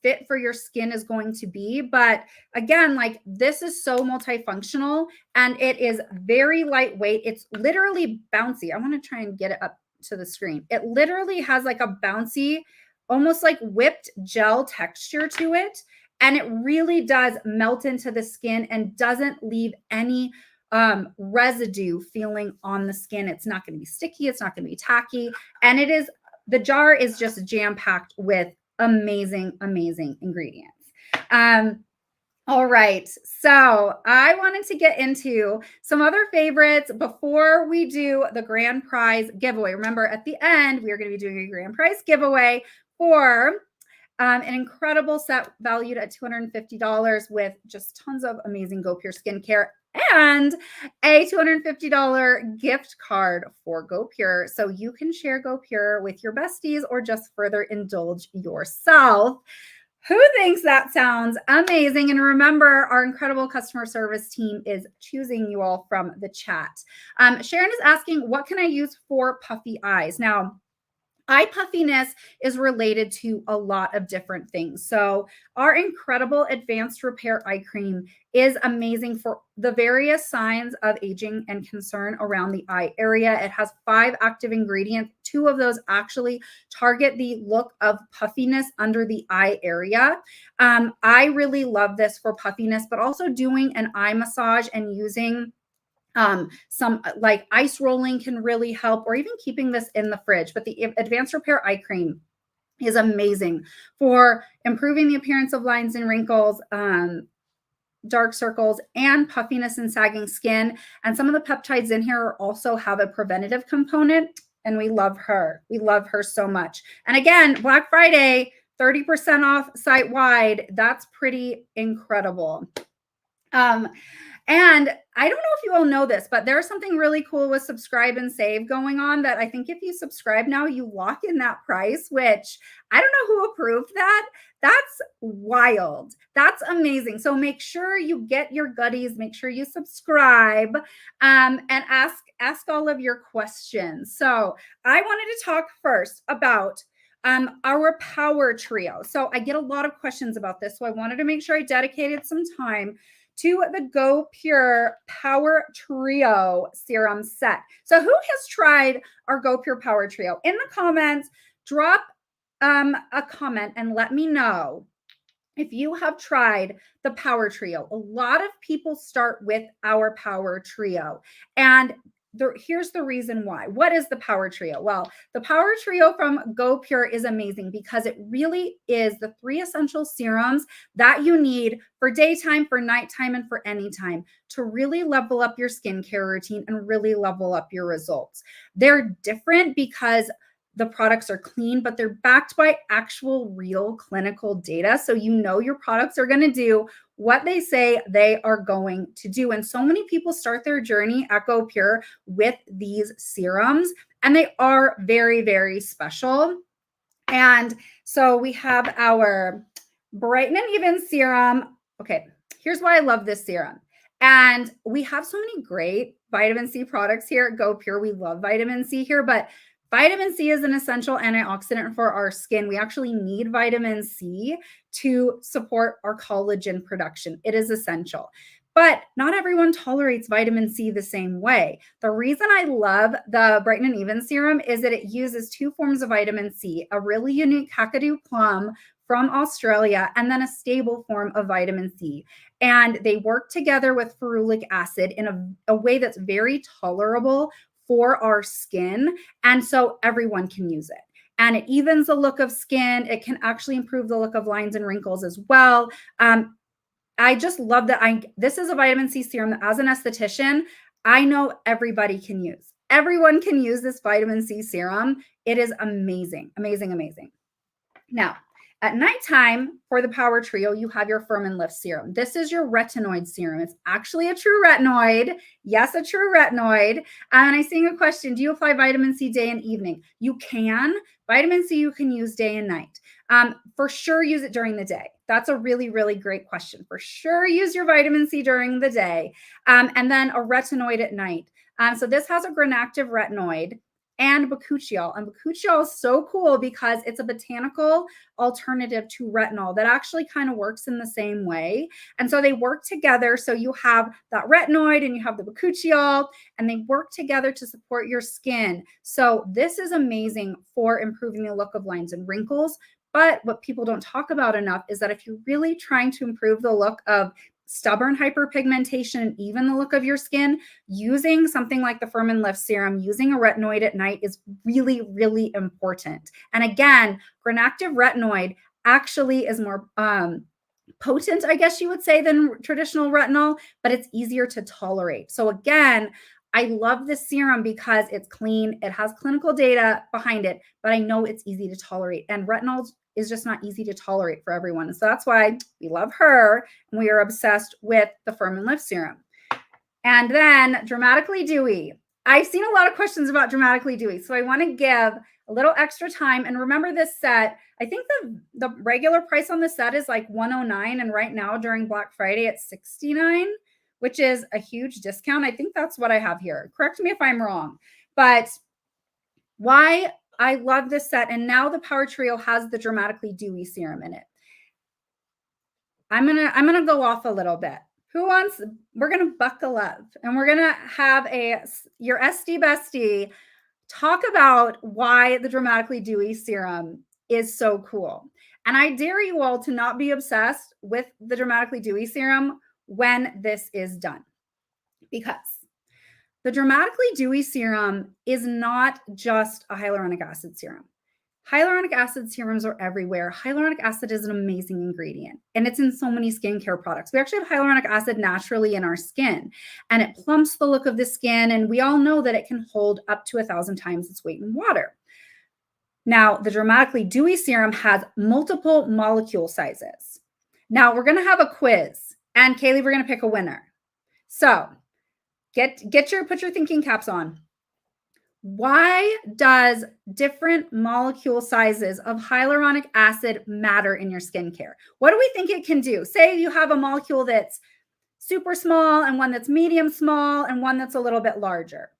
fit for your skin is going to be. But again, like this is so multifunctional and it is very lightweight. It's literally bouncy. I want to try and get it up to the screen. It literally has like a bouncy, almost like whipped gel texture to it. And it really does melt into the skin and doesn't leave any residue feeling on the skin. It's not going to be sticky. It's not going to be tacky. And it is, the jar is just jam-packed with amazing, amazing ingredients. All right. So I wanted to get into some other favorites before we do the grand prize giveaway. Remember, at the end, we are going to be doing a grand prize giveaway for an incredible set valued at $250 with just tons of amazing goPure skincare and a $250 gift card for goPure. So you can share goPure with your besties or just further indulge yourself. Who thinks that sounds amazing? And remember, our incredible customer service team is choosing you all from the chat. Sharon is asking, what can I use for puffy eyes? Now, eye puffiness is related to a lot of different things. So our incredible advanced repair eye cream is amazing for the various signs of aging and concern around the eye area. It has 5 active ingredients. 2 of those actually target the look of puffiness under the eye area. I really love this for puffiness, but also doing an eye massage and using some like ice rolling can really help, or even keeping this in the fridge. But the advanced repair eye cream is amazing for improving the appearance of lines and wrinkles, dark circles, and puffiness and sagging skin. And some of the peptides in here also have a preventative component, and we love her. We love her so much. And again, Black Friday, 30% off site-wide. That's pretty incredible. And I don't know if you all know this, but there's something really cool with subscribe and save going on that I think if you subscribe now, you lock in that price, which I don't know who approved that. That's wild. That's amazing. So make sure you get your goodies, make sure you subscribe, and ask all of your questions. So I wanted to talk first about our power trio. So I get a lot of questions about this. So I wanted to make sure I dedicated some time to the goPure Power Trio serum set. So who has tried our goPure Power Trio? In the comments, drop a comment and let me know if you have tried the Power Trio. A lot of people start with our Power Trio, and here's the reason why. What is the Power Trio? Well, the Power Trio from goPure is amazing because it really is the 3 essential serums that you need for daytime, for nighttime, and for any time to really level up your skincare routine and really level up your results. They're different because the products are clean, but they're backed by actual real clinical data. So you know your products are going to do what they say they are going to do. And so many people start their journey at goPure with these serums, and they are very, very special. And so we have our Brighten and Even serum. Okay, here's why I love this serum. And we have so many great vitamin C products here at goPure. We love vitamin C here, but vitamin C is an essential antioxidant for our skin. We actually need vitamin C to support our collagen production. It is essential. But not everyone tolerates vitamin C the same way. The reason I love the Brighten and Even serum is that it uses 2 forms of vitamin C, a really unique Kakadu plum from Australia, and then a stable form of vitamin C. And they work together with ferulic acid in a way that's very tolerable for our skin. And so everyone can use it. And it evens the look of skin. It can actually improve the look of lines and wrinkles as well. I just love that. This is a vitamin C serum that as an esthetician, I know everybody can use. Everyone can use this vitamin C serum. It is amazing, amazing, amazing. Now, At nighttime, for the Power Trio, you have your Firm and Lift Serum. This is your retinoid serum. It's actually a true retinoid. Yes, a true retinoid. And I see a question, do you apply vitamin C day and evening? You can. Vitamin C you can use day and night. For sure, use it during the day. That's a really, really great question. For sure, use your vitamin C during the day. And then a retinoid at night. So this has a granactive retinoid and bakuchiol. And bakuchiol is so cool because it's a botanical alternative to retinol that actually kind of works in the same way. And so they work together. So you have that retinoid and you have the bakuchiol, and they work together to support your skin. So this is amazing for improving the look of lines and wrinkles. But what people don't talk about enough is that if you're really trying to improve the look of stubborn hyperpigmentation and even the look of your skin, using something like the Firm and Lift Serum, using a retinoid at night is really, really important. And again, granactive retinoid actually is more potent, I guess you would say, than traditional retinol, but it's easier to tolerate. So again, I love this serum because it's clean. It has clinical data behind it, but I know it's easy to tolerate. And retinol is just not easy to tolerate for everyone. So that's why we love her and we are obsessed with the Firm and Lift Serum. And then Dramatically Dewy. I've seen a lot of questions about Dramatically Dewy, so I want to give a little extra time. And remember this set, I think the regular price on the set is like $109, and right now during Black Friday it's $69, which is a huge discount. I think that's what I have here. Correct me if I'm wrong. But why I love this set, and now the Power Trio has the Dramatically Dewy serum in it. I'm gonna go off a little bit. Who wants? We're gonna buckle up, and we're gonna have your SD bestie talk about why the Dramatically Dewy serum is so cool. And I dare you all to not be obsessed with the Dramatically Dewy serum when this is done, because the Dramatically Dewy serum is not just a hyaluronic acid serum. Hyaluronic acid serums are everywhere. Hyaluronic acid is an amazing ingredient, and it's in so many skincare products. We actually have hyaluronic acid naturally in our skin, and it plumps the look of the skin, and we all know that it can hold up to 1,000 times its weight in water. Now, the Dramatically Dewy serum has multiple molecule sizes. Now, we're going to have a quiz, and Kaylee, we're going to pick a winner. So, put your thinking caps on. Why does different molecule sizes of hyaluronic acid matter in your skincare? What do we think it can do? Say you have a molecule that's super small and one that's medium small and one that's a little bit larger.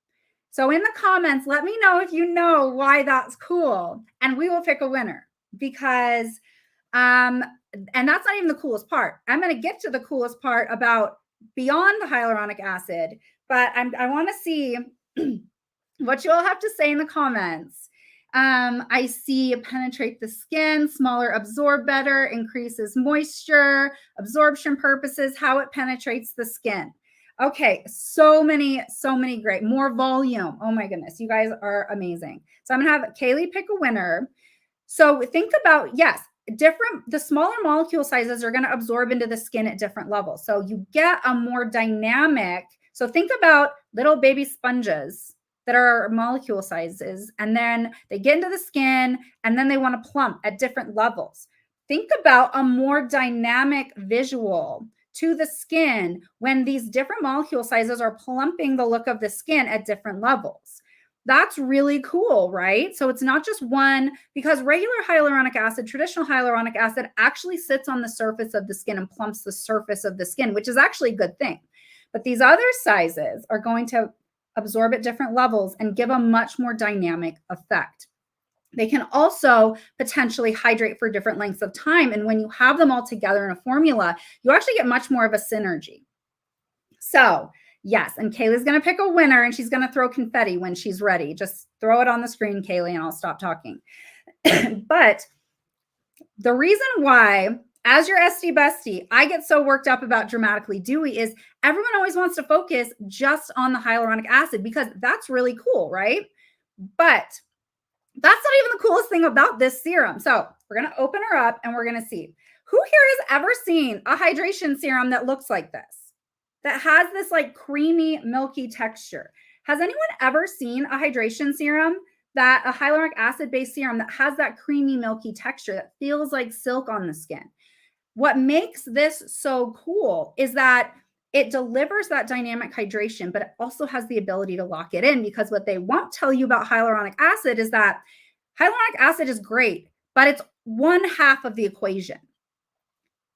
So in the comments, let me know if you know why that's cool, and we will pick a winner, because, and that's not even the coolest part. I'm going to get to the coolest part about beyond the hyaluronic acid, but I want to see what you all have to say in the comments. I see penetrate the skin, smaller, absorb better, increases moisture, absorption purposes, how it penetrates the skin. Okay, so many great, more volume. Oh my goodness, you guys are amazing. So I'm gonna have Kaylee pick a winner. So think about, yes, the smaller molecule sizes are gonna absorb into the skin at different levels. So you get a more dynamic, so think about little baby sponges that are molecule sizes, and then they get into the skin, and then they want to plump at different levels. Think about a more dynamic visual to the skin when these different molecule sizes are plumping the look of the skin at different levels. That's really cool, right? So it's not just one, because regular hyaluronic acid, traditional hyaluronic acid, actually sits on the surface of the skin and plumps the surface of the skin, which is actually a good thing. But these other sizes are going to absorb at different levels and give a much more dynamic effect. They can also potentially hydrate for different lengths of time. And when you have them all together in a formula, you actually get much more of a synergy. So yes, and Kaylee's going to pick a winner, and she's going to throw confetti when she's ready. Just throw it on the screen, Kaylee, and I'll stop talking. But the reason why, as your SD bestie, I get so worked up about Dramatically Dewy is everyone always wants to focus just on the hyaluronic acid, because that's really cool, right? But that's not even the coolest thing about this serum. So we're going to open her up and we're going to see. Who here has ever seen a hydration serum that looks like this, that has this like creamy, milky texture? Has anyone ever seen a hydration serum that a hyaluronic acid-based serum that has that creamy, milky texture that feels like silk on the skin. What makes this so cool is that it delivers that dynamic hydration, but it also has the ability to lock it in, because what they won't tell you about hyaluronic acid is that hyaluronic acid is great, but it's one half of the equation.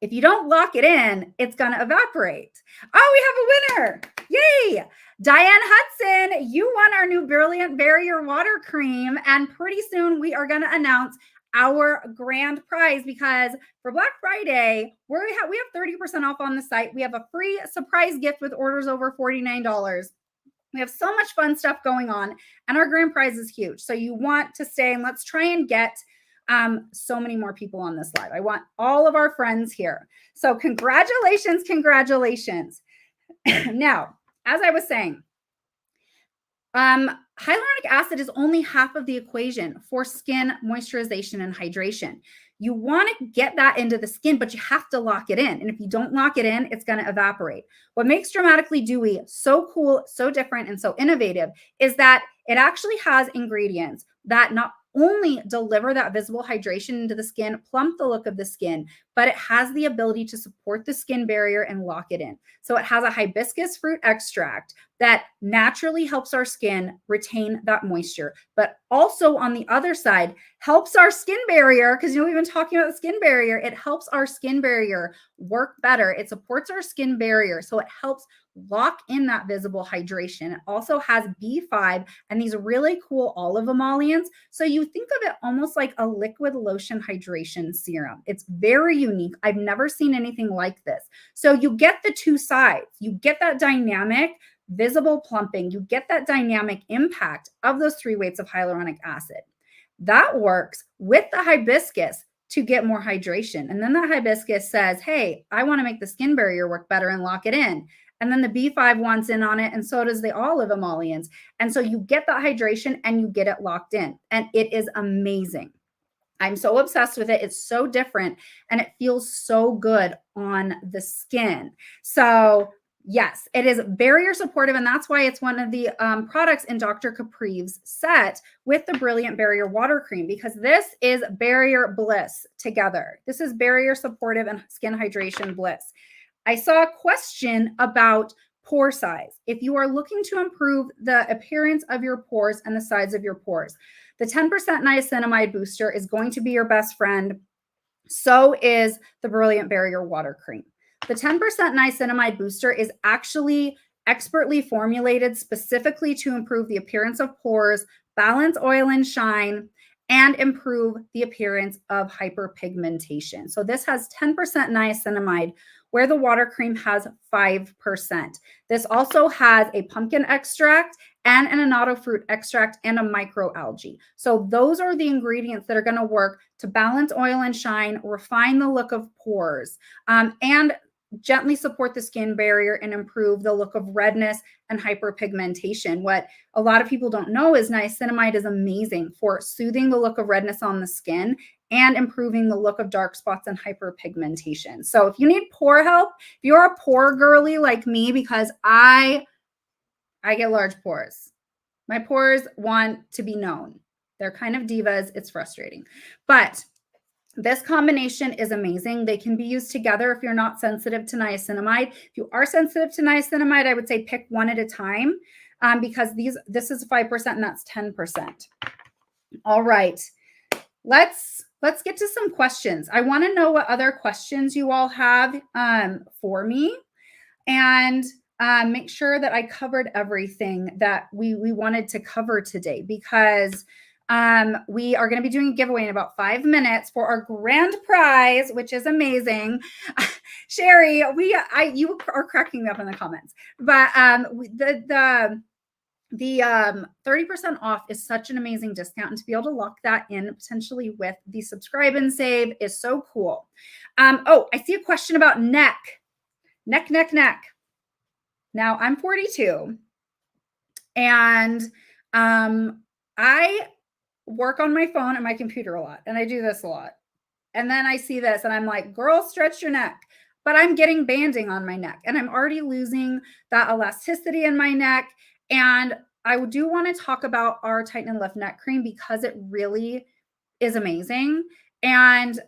If you don't lock it in, it's going to evaporate. Oh, we have a winner. Yay. Diane Hudson, you won our new Brilliant Barrier Water Cream. And pretty soon we are going to announce our grand prize, because for Black Friday, we have 30% off on the site. We have a free surprise gift with orders over $49. We have so much fun stuff going on, and our grand prize is huge. So you want to stay, and let's try and get so many more people on this live. I want all of our friends here. So congratulations, congratulations. Now, as I was saying, hyaluronic acid is only half of the equation for skin moisturization and hydration. You want to get that into the skin, but you have to lock it in. And if you don't lock it in, it's going to evaporate. What makes Dramatically Dewy so cool, so different, and so innovative is that it actually has ingredients that not only deliver that visible hydration into the skin, plump the look of the skin, but it has the ability to support the skin barrier and lock it in. So it has a hibiscus fruit extract that naturally helps our skin retain that moisture, but also on the other side helps our skin barrier, because we've been talking about the skin barrier. It helps our skin barrier work better. It supports our skin barrier, so it helps lock in that visible hydration. It also has B5 and these really cool olive emollients. So you think of it almost like a liquid lotion hydration serum. It's very unique. I've never seen anything like this. So you get the two sides. You get that dynamic visible plumping. You get that dynamic impact of those 3 weights of hyaluronic acid. That works with the hibiscus to get more hydration. And then that hibiscus says, hey, I want to make the skin barrier work better and lock it in. And then the B5 wants in on it, and so does the olive emollients. And so you get that hydration and you get it locked in. And it is amazing. I'm so obsessed with it. It's so different and it feels so good on the skin. So yes, it is barrier supportive, and that's why it's one of the products in Dr. Kaprive's set with the Brilliant Barrier Water Cream, because this is barrier bliss together. This is barrier supportive and skin hydration bliss. I saw a question about pore size. If you are looking to improve the appearance of your pores and the size of your pores, the 10% niacinamide booster is going to be your best friend. So is the Brilliant Barrier Water Cream. The 10% niacinamide booster is actually expertly formulated specifically to improve the appearance of pores, balance oil and shine, and improve the appearance of hyperpigmentation. So this has 10% niacinamide, where the water cream has 5%. This also has a pumpkin extract and an annatto fruit extract and a microalgae. So those are the ingredients that are going to work to balance oil and shine, refine the look of pores, and gently support the skin barrier and improve the look of redness and hyperpigmentation. What a lot of people don't know is niacinamide is amazing for soothing the look of redness on the skin and improving the look of dark spots and hyperpigmentation. So if you need pore help, if you're a pore girly like me, because I get large pores. My pores want to be known. They're kind of divas. It's frustrating. But this combination is amazing. They can be used together if you're not sensitive to niacinamide. If you are sensitive to niacinamide, I would say pick one at a time, because this is 5% and that's 10%. All right. Let's get to some questions. I want to know what other questions you all have for me, and make sure that I covered everything that we wanted to cover today, because we are going to be doing a giveaway in about 5 minutes for our grand prize, which is amazing. Sherry, you are cracking me up in the comments, but the 30% off is such an amazing discount, and to be able to lock that in potentially with the subscribe and save is so cool. Oh, I see a question about neck. Now I'm 42 and I work on my phone and my computer a lot, and I do this a lot. And then I see this and I'm like, girl, stretch your neck. But I'm getting banding on my neck and I'm already losing that elasticity in my neck. And I do want to talk about our Tighten and Lift Neck Cream because it really is amazing. And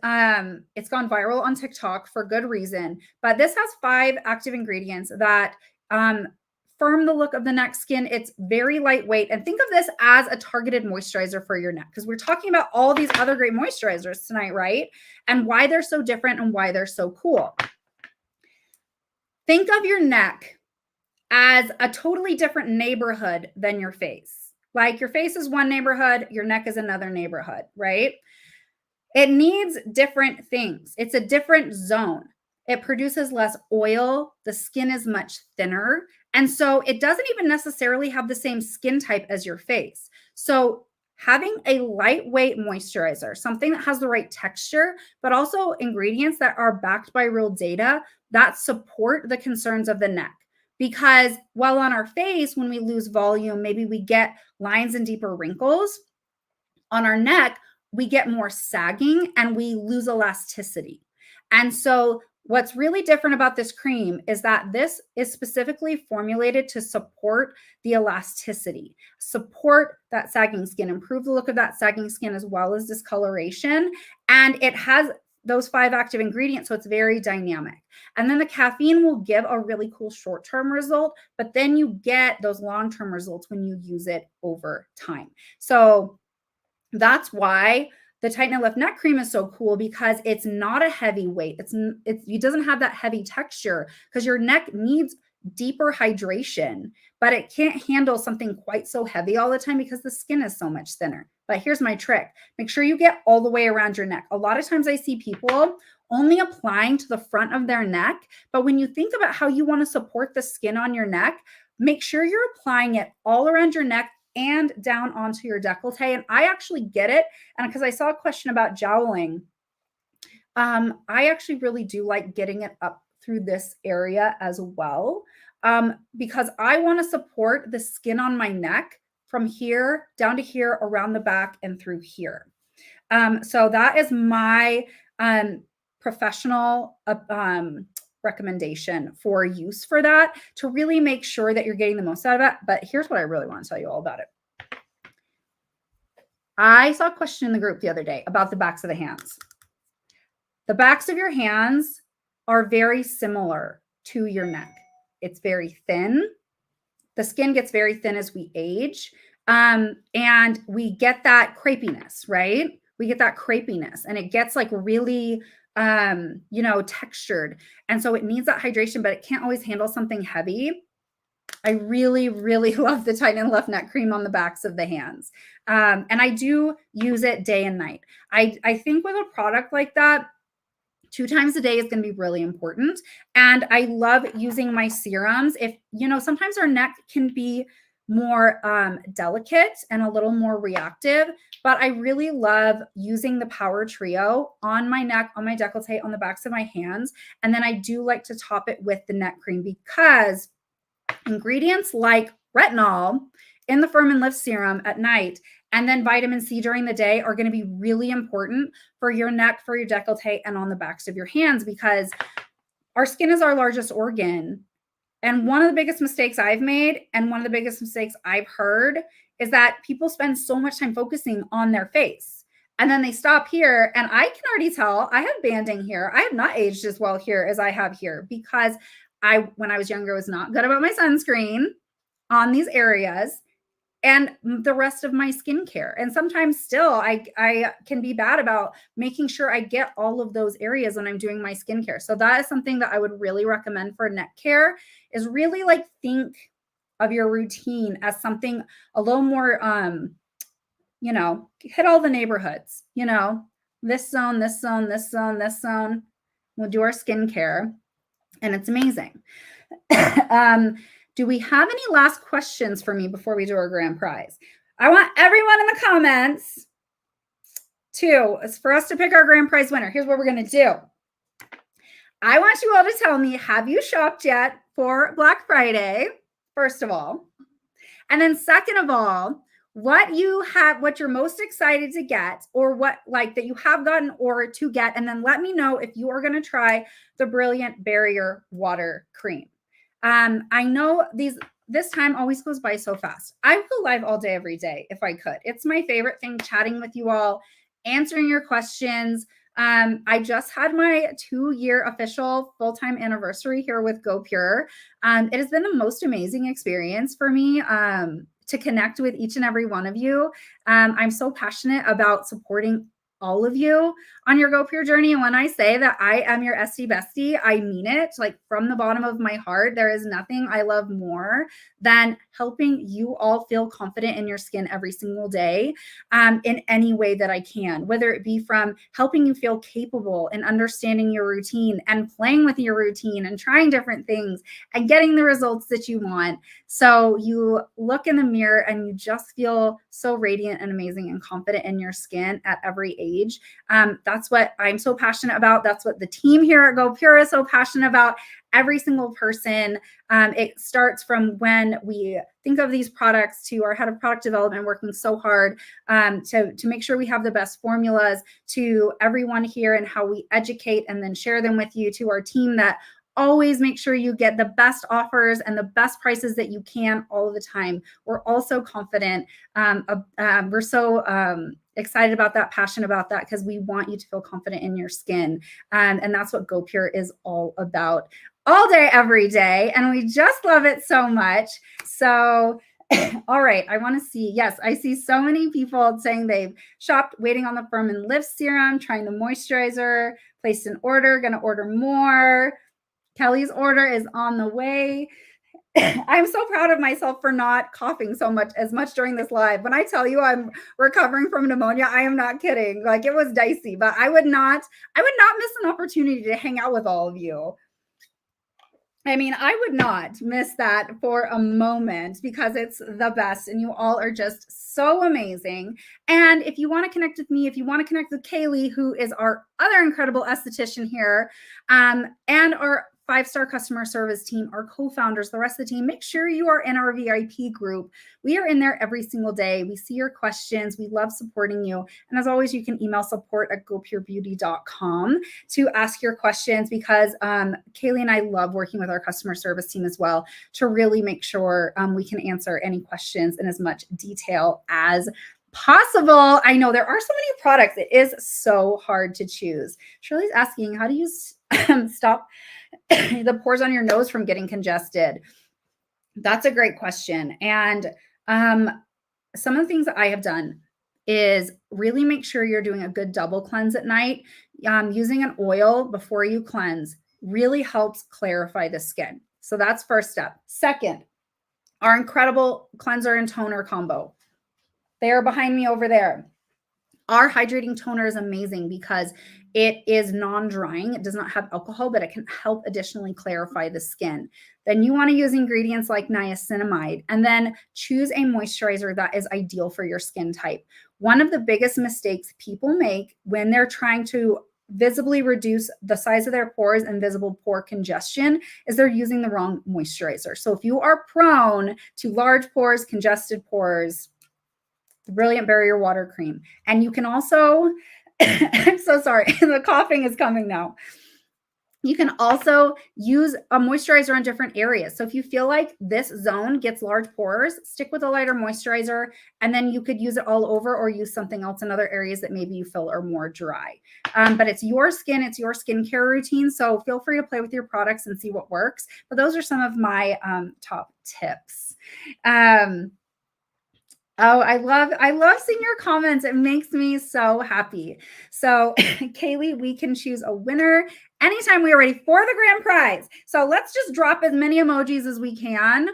it's gone viral on TikTok for good reason. But this has 5 active ingredients that firm the look of the neck skin. It's very lightweight. And think of this as a targeted moisturizer for your neck, because we're talking about all these other great moisturizers tonight, right? And why they're so different and why they're so cool. Think of your neck as a totally different neighborhood than your face. Like your face is one neighborhood, your neck is another neighborhood, right? It needs different things. It's a different zone. It produces less oil. The skin is much thinner. And so it doesn't even necessarily have the same skin type as your face. So having a lightweight moisturizer, something that has the right texture, but also ingredients that are backed by real data that support the concerns of the neck. Because while on our face, when we lose volume, maybe we get lines and deeper wrinkles. On our neck, we get more sagging and we lose elasticity. And so what's really different about this cream is that this is specifically formulated to support the elasticity, support that sagging skin, improve the look of that sagging skin as well as discoloration. And it has those 5 active ingredients, so it's very dynamic. And then the caffeine will give a really cool short-term result, but then you get those long-term results when you use it over time. So that's why the Tighten and Lift Neck Cream is so cool, because it's not a heavy weight. It doesn't have that heavy texture because your neck needs deeper hydration, but it can't handle something quite so heavy all the time because the skin is so much thinner. But here's my trick. Make sure you get all the way around your neck. A lot of times I see people only applying to the front of their neck, but when you think about how you want to support the skin on your neck, make sure you're applying it all around your neck and down onto your décolleté. And I actually get it. And because I saw a question about joweling, I actually really do like getting it up through this area as well, because I want to support the skin on my neck from here down to here, around the back, and through here. So that is my professional recommendation for use for that, to really make sure that you're getting the most out of it. But here's what I really want to tell you all about it. I saw a question in the group the other day about the backs of the hands. The backs of your hands are very similar to your neck. It's very thin. The skin gets very thin as we age. And we get that crepiness, right? We get that crepiness and it gets like really textured. And so it needs that hydration, but it can't always handle something heavy. I really, really love the Tighten and Lift Neck Cream on the backs of the hands. And I do use it day and night. I think with a product like that, 2 times a day is going to be really important. And I love using my serums. If, sometimes our neck can be more delicate and a little more reactive, but I really love using the Power Trio on my neck, on my décolleté, on the backs of my hands. And then I do like to top it with the neck cream, because ingredients like retinol in the Firm and Lift Serum at night and then vitamin C during the day are going to be really important for your neck, for your décolleté, and on the backs of your hands, because our skin is our largest organ. And one of the biggest mistakes I've made, and one of the biggest mistakes I've heard, is that people spend so much time focusing on their face. And then they stop here. And I can already tell I have banding here. I have not aged as well here as I have here, because when I was younger, was not good about my sunscreen on these areas and the rest of my skincare. And sometimes still I can be bad about making sure I get all of those areas when I'm doing my skincare. So that is something that I would really recommend for neck care, is really think of your routine as something a little more, hit all the neighborhoods, this zone, this zone, this zone, this zone. We'll do our skincare and it's amazing. Do we have any last questions for me before we do our grand prize? I want everyone in the comments for us to pick our grand prize winner. Here's what we're going to do. I want you all to tell me, have you shopped yet for Black Friday, first of all? And then second of all, what you're most excited to get, or what that you have gotten or to get. And then let me know if you are going to try the Brilliant Barrier Water Cream. I know this time always goes by so fast. I would go live all day, every day if I could. It's my favorite thing, chatting with you all, answering your questions. I just had my 2-year official full-time anniversary here with goPure. It has been the most amazing experience for me to connect with each and every one of you. I'm so passionate about supporting all of you on your goPure journey. And when I say that I am your SD bestie, I mean it, like from the bottom of my heart. There is nothing I love more than helping you all feel confident in your skin every single day, in any way that I can, whether it be from helping you feel capable and understanding your routine and playing with your routine and trying different things and getting the results that you want. So you look in the mirror and you just feel so radiant and amazing and confident in your skin at every age. That's what I'm so passionate about. That's what the team here at goPure is so passionate about. Every single person. It starts from when we think of these products to our head of product development working so hard to make sure we have the best formulas, to everyone here and how we educate and then share them with you, to our team that always make sure you get the best offers and the best prices that you can all the time. We're also confident. We're so excited about that, passionate about that, because we want you to feel confident in your skin. And that's what goPure is all about, all day, every day. And we just love it so much. So, all right, I want to see. Yes, I see so many people saying they've shopped, waiting on the Firm and Lift Serum, trying the moisturizer, placed an order, going to order more. Kelly's order is on the way. I'm so proud of myself for not coughing so much during this live. When I tell you I'm recovering from pneumonia, I am not kidding. Like, it was dicey, but I would not miss an opportunity to hang out with all of you. I mean, I would not miss that for a moment, because it's the best and you all are just so amazing. And if you want to connect with me, if you want to connect with Kaylee, who is our other incredible esthetician here, and our 5-star customer service team, our co-founders, the rest of the team, make sure you are in our VIP group. We are in there every single day. We see your questions. We love supporting you. And as always, you can email support@gopurebeauty.com to ask your questions, because Kaylee and I love working with our customer service team as well to really make sure we can answer any questions in as much detail as possible. I know there are so many products. It is so hard to choose. Shirley's asking, how do you stop the pores on your nose from getting congested? That's a great question. And some of the things that I have done is really make sure you're doing a good double cleanse at night. Using an oil before you cleanse really helps clarify the skin. So that's first step. Second, our incredible cleanser and toner combo. They are behind me over there. Our hydrating toner is amazing because it is non-drying. It does not have alcohol, but it can help additionally clarify the skin. Then you want to use ingredients like niacinamide, and then choose a moisturizer that is ideal for your skin type. One of the biggest mistakes people make when they're trying to visibly reduce the size of their pores and visible pore congestion is they're using the wrong moisturizer. So if you are prone to large pores, congested pores, the Brilliant Barrier Water Cream. And you can also, I'm so sorry, the coughing is coming now. You can also use a moisturizer on different areas. So if you feel like this zone gets large pores, stick with a lighter moisturizer, and then you could use it all over or use something else in other areas that maybe you feel are more dry. But it's your skin, it's your skincare routine. So feel free to play with your products and see what works. But those are some of my top tips. Oh, I love seeing your comments. It makes me so happy. So Kaylee, we can choose a winner anytime we are ready for the grand prize. So let's just drop as many emojis as we can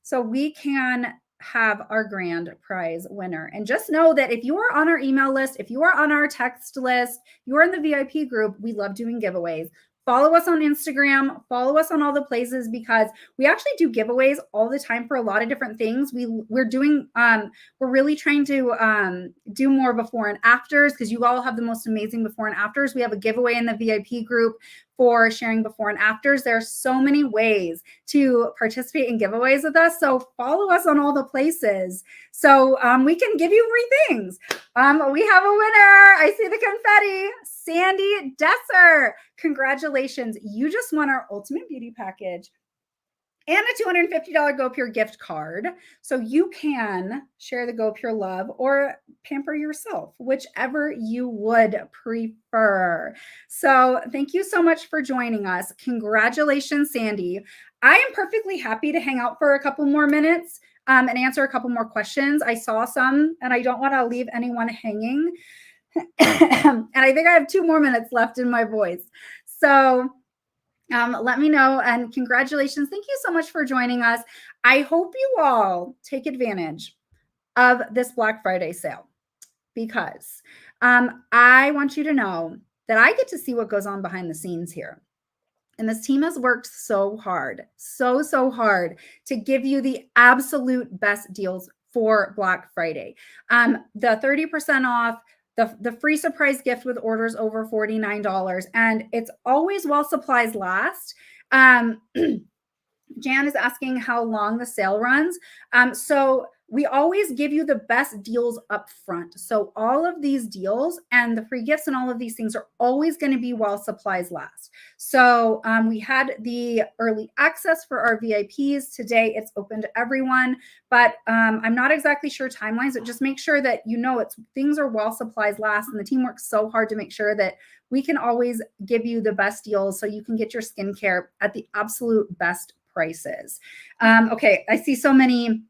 so we can have our grand prize winner. And just know that if you are on our email list, if you are on our text list, you are in the VIP group, we love doing giveaways. Follow us on Instagram, follow us on all the places, because we actually do giveaways all the time for a lot of different things. We're really trying to do more before and afters, because you all have the most amazing before and afters. We have a giveaway in the VIP group for sharing before and afters. There are so many ways to participate in giveaways with us. So follow us on all the places so we can give you free things. We have a winner. I see the confetti. Sandy Desser. Congratulations. You just won our Ultimate Beauty Package. and a $250 goPure gift card. So you can share the goPure love or pamper yourself, whichever you would prefer. So thank you so much for joining us. Congratulations, Sandy. I am perfectly happy to hang out for a couple more minutes and answer a couple more questions. I saw some, and I don't want to leave anyone hanging. And I think I have 2 more minutes left in my voice. So let me know, and congratulations. Thank you so much for joining us. I hope you all take advantage of this Black Friday sale, because I want you to know that I get to see what goes on behind the scenes here. And this team has worked so hard, so hard to give you the absolute best deals for Black Friday. The 30% off, the free surprise gift with orders over $49, and it's always while supplies last. Jan is asking how long the sale runs. So we always give you the best deals up front. So all of these deals and the free gifts and all of these things are always going to be while supplies last. So we had the early access for our VIPs. Today it's open to everyone, but I'm not exactly sure timelines, but just make sure that you know things are while supplies last, and the team works so hard to make sure that we can always give you the best deals so you can get your skincare at the absolute best prices. Okay, I see so many.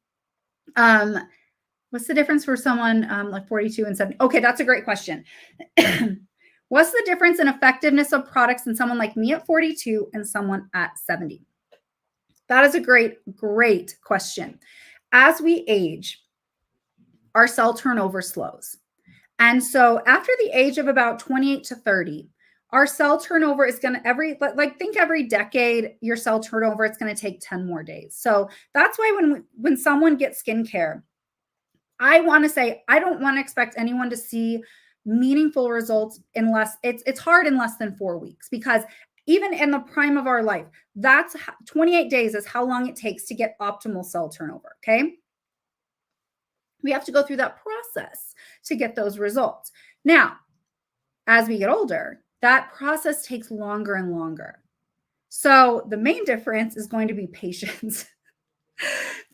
What's the difference for someone like 42 and 70? Okay, that's a great question. What's the difference in effectiveness of products in someone like me at 42 and someone at 70? That is a great question. As we age, our cell turnover slows. And so after the age of about 28 to 30, our cell turnover is going to think every decade, your cell turnover, it's going to take 10 more days. So that's why when someone gets skincare, I want to say, I don't want to expect anyone to see meaningful results unless it's hard in less than 4 weeks, because even in the prime of our life, that's 28 days is how long it takes to get optimal cell turnover. Okay. We have to go through that process to get those results. Now, as we get older, that process takes longer and longer. So the main difference is going to be patience.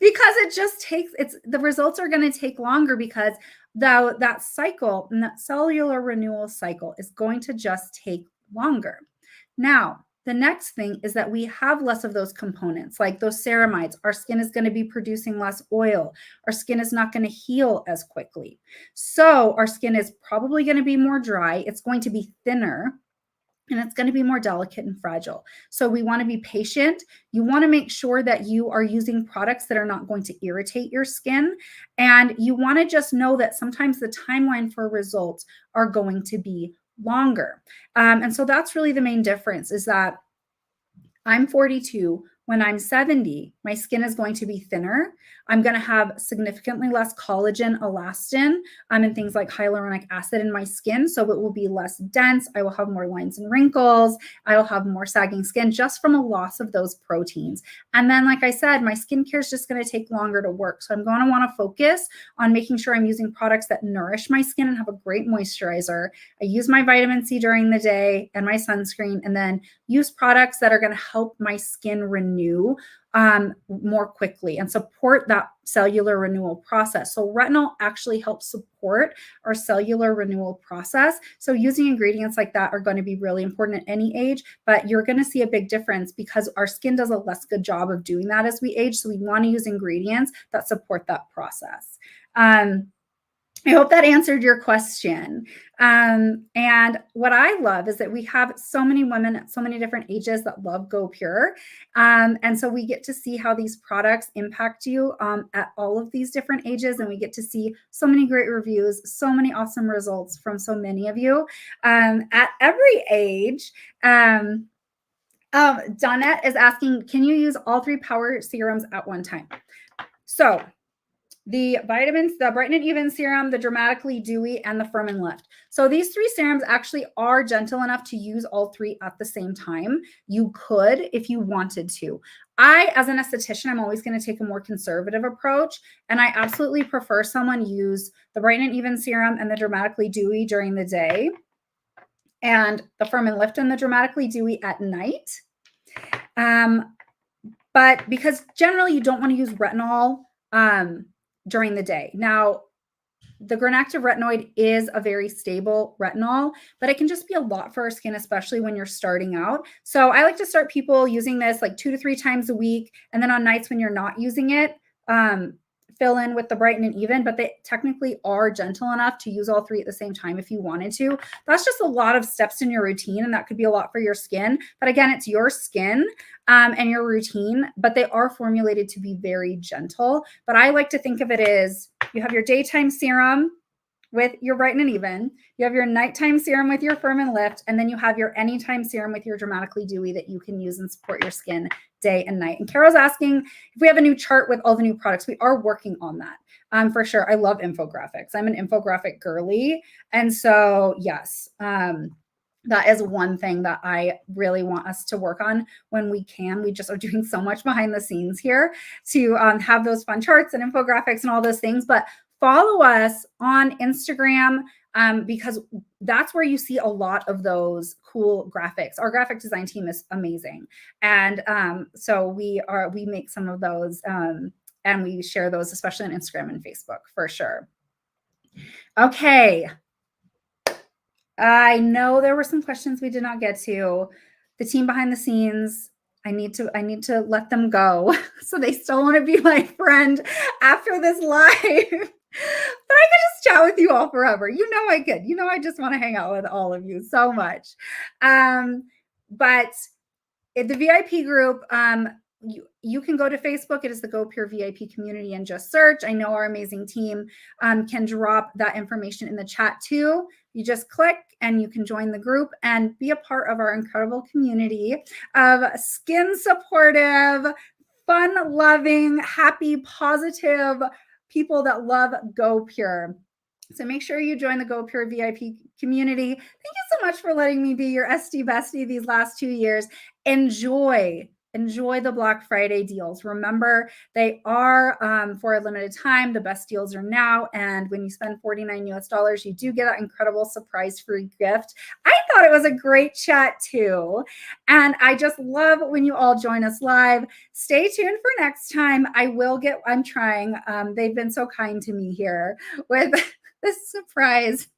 Because it just takes, the results are going to take longer, because that cycle and that cellular renewal cycle is going to just take longer. Now, the next thing is that we have less of those components, like those ceramides. Our skin is going to be producing less oil. Our skin is not going to heal as quickly. So our skin is probably going to be more dry. It's going to be thinner, and it's going to be more delicate and fragile. So we want to be patient. You want to make sure that you are using products that are not going to irritate your skin. And you want to just know that sometimes the timeline for results are going to be longer. And so that's really the main difference, is that I'm 42. When I'm 70, my skin is going to be thinner. I'm going to have significantly less collagen, elastin, and things like hyaluronic acid in my skin. So it will be less dense. I will have more lines and wrinkles. I will have more sagging skin just from a loss of those proteins. And then, like I said, my skincare is just going to take longer to work. So I'm going to want to focus on making sure I'm using products that nourish my skin and have a great moisturizer. I use my vitamin C during the day and my sunscreen, and then use products that are going to help my skin renew more quickly and support that cellular renewal process. So retinol actually helps support our cellular renewal process. So using ingredients like that are going to be really important at any age, but you're going to see a big difference because our skin does a less good job of doing that as we age. So we want to use ingredients that support that process. I hope that answered your question. And what I love is that we have so many women at so many different ages that love goPure. And so we get to see how these products impact you at all of these different ages. And we get to see so many great reviews, so many awesome results from so many of you at every age. Donette is asking, can you use all 3 power serums at one time? So the vitamins, the Brighten and Even serum, the Dramatically Dewy, and the Firm and Lift. So these 3 serums actually are gentle enough to use all 3 at the same time. You could if you wanted to. I, as an esthetician, I'm always going to take a more conservative approach, and I absolutely prefer someone use the Brighten and Even serum and the Dramatically Dewy during the day, and the Firm and Lift and the Dramatically Dewy at night. but because generally you don't want to use retinol during the day. Now, the Granactive retinoid is a very stable retinol, but it can just be a lot for our skin, especially when you're starting out. So I like to start people using this like 2 to 3 times a week. And then on nights when you're not using it, fill in with the Brighten and Even, but they technically are gentle enough to use all 3 at the same time if you wanted to. That's just a lot of steps in your routine, and that could be a lot for your skin. But again, it's your skin and your routine, but they are formulated to be very gentle. But I like to think of it as you have your daytime serum with your Brighten and Even, you have your nighttime serum with your Firm and Lift, and then you have your anytime serum with your Dramatically Dewy that you can use and support your skin day and night. And Carol's asking if we have a new chart with all the new products. We are working on that for sure. I love infographics. I'm an infographic girly. And so, yes, that is one thing that I really want us to work on when we can. We just are doing so much behind the scenes here to have those fun charts and infographics and all those things. But follow us on Instagram because that's where you see a lot of those cool graphics. Our graphic design team is amazing. And so we make some of those and we share those, especially on Instagram and Facebook for sure. Okay. I know there were some questions we did not get to. The team behind the scenes, I need to let them go. So they still want to be my friend after this live. But I could just chat with you all forever. You know I could. You know I just want to hang out with all of you so much. But in the VIP group, you can go to Facebook. It is the goPure VIP community and just search. I know our amazing team can drop that information in the chat too. You just click and you can join the group and be a part of our incredible community of skin supportive, fun loving, happy, positive people that love goPure. So make sure you join the goPure VIP community. Thank you so much for letting me be your SD bestie these last 2 years. Enjoy the Black Friday deals. Remember, they are for a limited time. The best deals are now. And when you spend $49 US, you do get an incredible surprise free gift. I thought it was a great chat too. And I just love when you all join us live. Stay tuned for next time. I'm trying. They've been so kind to me here with this surprise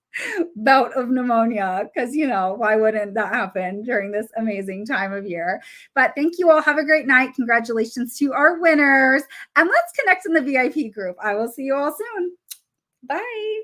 bout of pneumonia, because why wouldn't that happen during this amazing time of year? But thank you all. Have a great night. Congratulations to our winners, and let's connect in the VIP group. I will see you all soon. Bye.